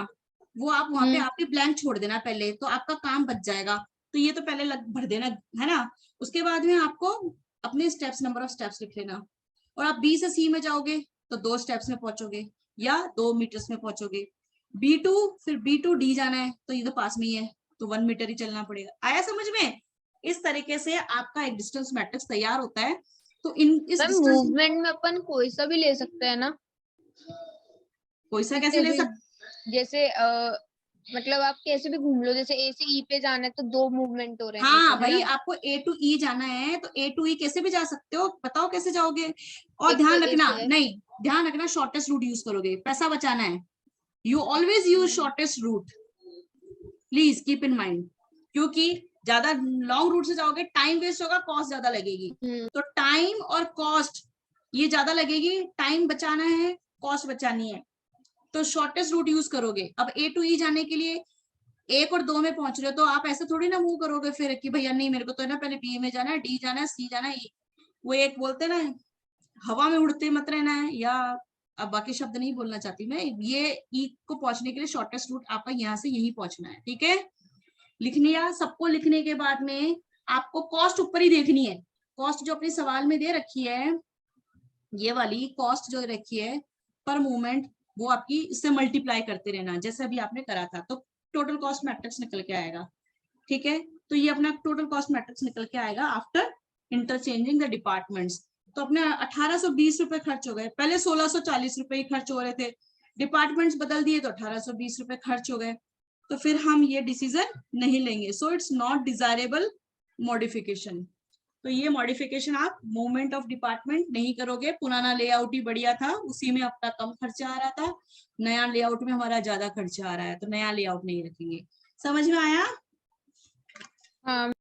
वो आप वहां पे आपके ब्लैंक छोड़ देना पहले, तो आपका काम बच जाएगा। तो ये तो पहले भर देना है ना। उसके बाद में आपको अपने स्टेप्स, नंबर ऑफ स्टेप्स लिख लेना। और आप बी से सी में जाओगे तो 2 स्टेप्स में पहुंचोगे या 2 मीटर्स में पहुंचोगे। B2 फिर B2D जाना है तो ये तो पास में ही है, तो 1 मीटर ही चलना पड़ेगा। आया समझ में? इस तरीके से आपका एक डिस्टेंस मैट्रिक्स तैयार होता है। तो इस मूवमेंट में अपन कोई सा भी ले सकते हैं ना? कोई सा कैसे ले सकते? जैसे मतलब आप कैसे भी घूम लो, जैसे A से E पे जाना है तो 2 मूवमेंट हो रहे हैं। हाँ भाई, आपको A to E जाना है तो A to E कैसे भी जा सकते हो, बताओ कैसे जाओगे। और ध्यान रखना, नहीं ध्यान रखना, शॉर्टेस्ट रूट यूज करोगे, पैसा बचाना है। You always use shortest route, please keep in mind. क्योंकि ज्यादा लॉन्ग रूट से जाओगे टाइम वेस्ट होगा, कॉस्ट ज्यादा लगेगी। तो टाइम और कॉस्ट ये ज्यादा लगेगी, टाइम बचाना है, कॉस्ट बचानी है, तो शॉर्टेस्ट रूट यूज करोगे। अब A to E जाने के लिए 1 और 2 में पहुंच रहे हो तो आप ऐसे थोड़ी ना मूव करोगे फिर कि भैया नहीं मेरे को तो है ना पहले B में जाना है, D जाना है, C जाना है। वो एक बोलते ना, हवा में उड़ते मत रहना है, या अब बाकी शब्द नहीं बोलना चाहती मैं, ये E को पहुंचने के लिए शॉर्टेस्ट रूट आपका यहाँ से यही पहुंचना है। ठीक है, लिख लिया? सबको लिखने के बाद में आपको कॉस्ट ऊपर ही देखनी है। कॉस्ट जो अपने सवाल में दे रखी है, ये वाली कॉस्ट जो रखी है पर मूवमेंट, वो आपकी इससे मल्टीप्लाई करते रहना जैसे अभी आपने करा था, तो टोटल कॉस्ट मैट्रिक्स निकल के आएगा। ठीक है, तो ये अपना टोटल कॉस्ट मैट्रिक्स निकल के आएगा आफ्टर इंटरचेंजिंग द डिपार्टमेंट्स। तो अपने 1820 रुपए खर्च हो गए, पहले 1640 रुपए ही खर्च हो रहे थे, डिपार्टमेंट्स बदल दिए तो 1820 रुपए खर्च हो गए। तो फिर हम ये डिसीजन नहीं लेंगे, so it's not desirable modification. तो ये मॉडिफिकेशन आप मूवमेंट ऑफ डिपार्टमेंट नहीं करोगे। पुराना लेआउट ही बढ़िया था, उसी में अपना कम खर्चा आ रहा था, नया लेआउट में हमारा ज्यादा खर्चा आ रहा है, तो नया लेआउट नहीं रखेंगे। समझ में आया? हाँ।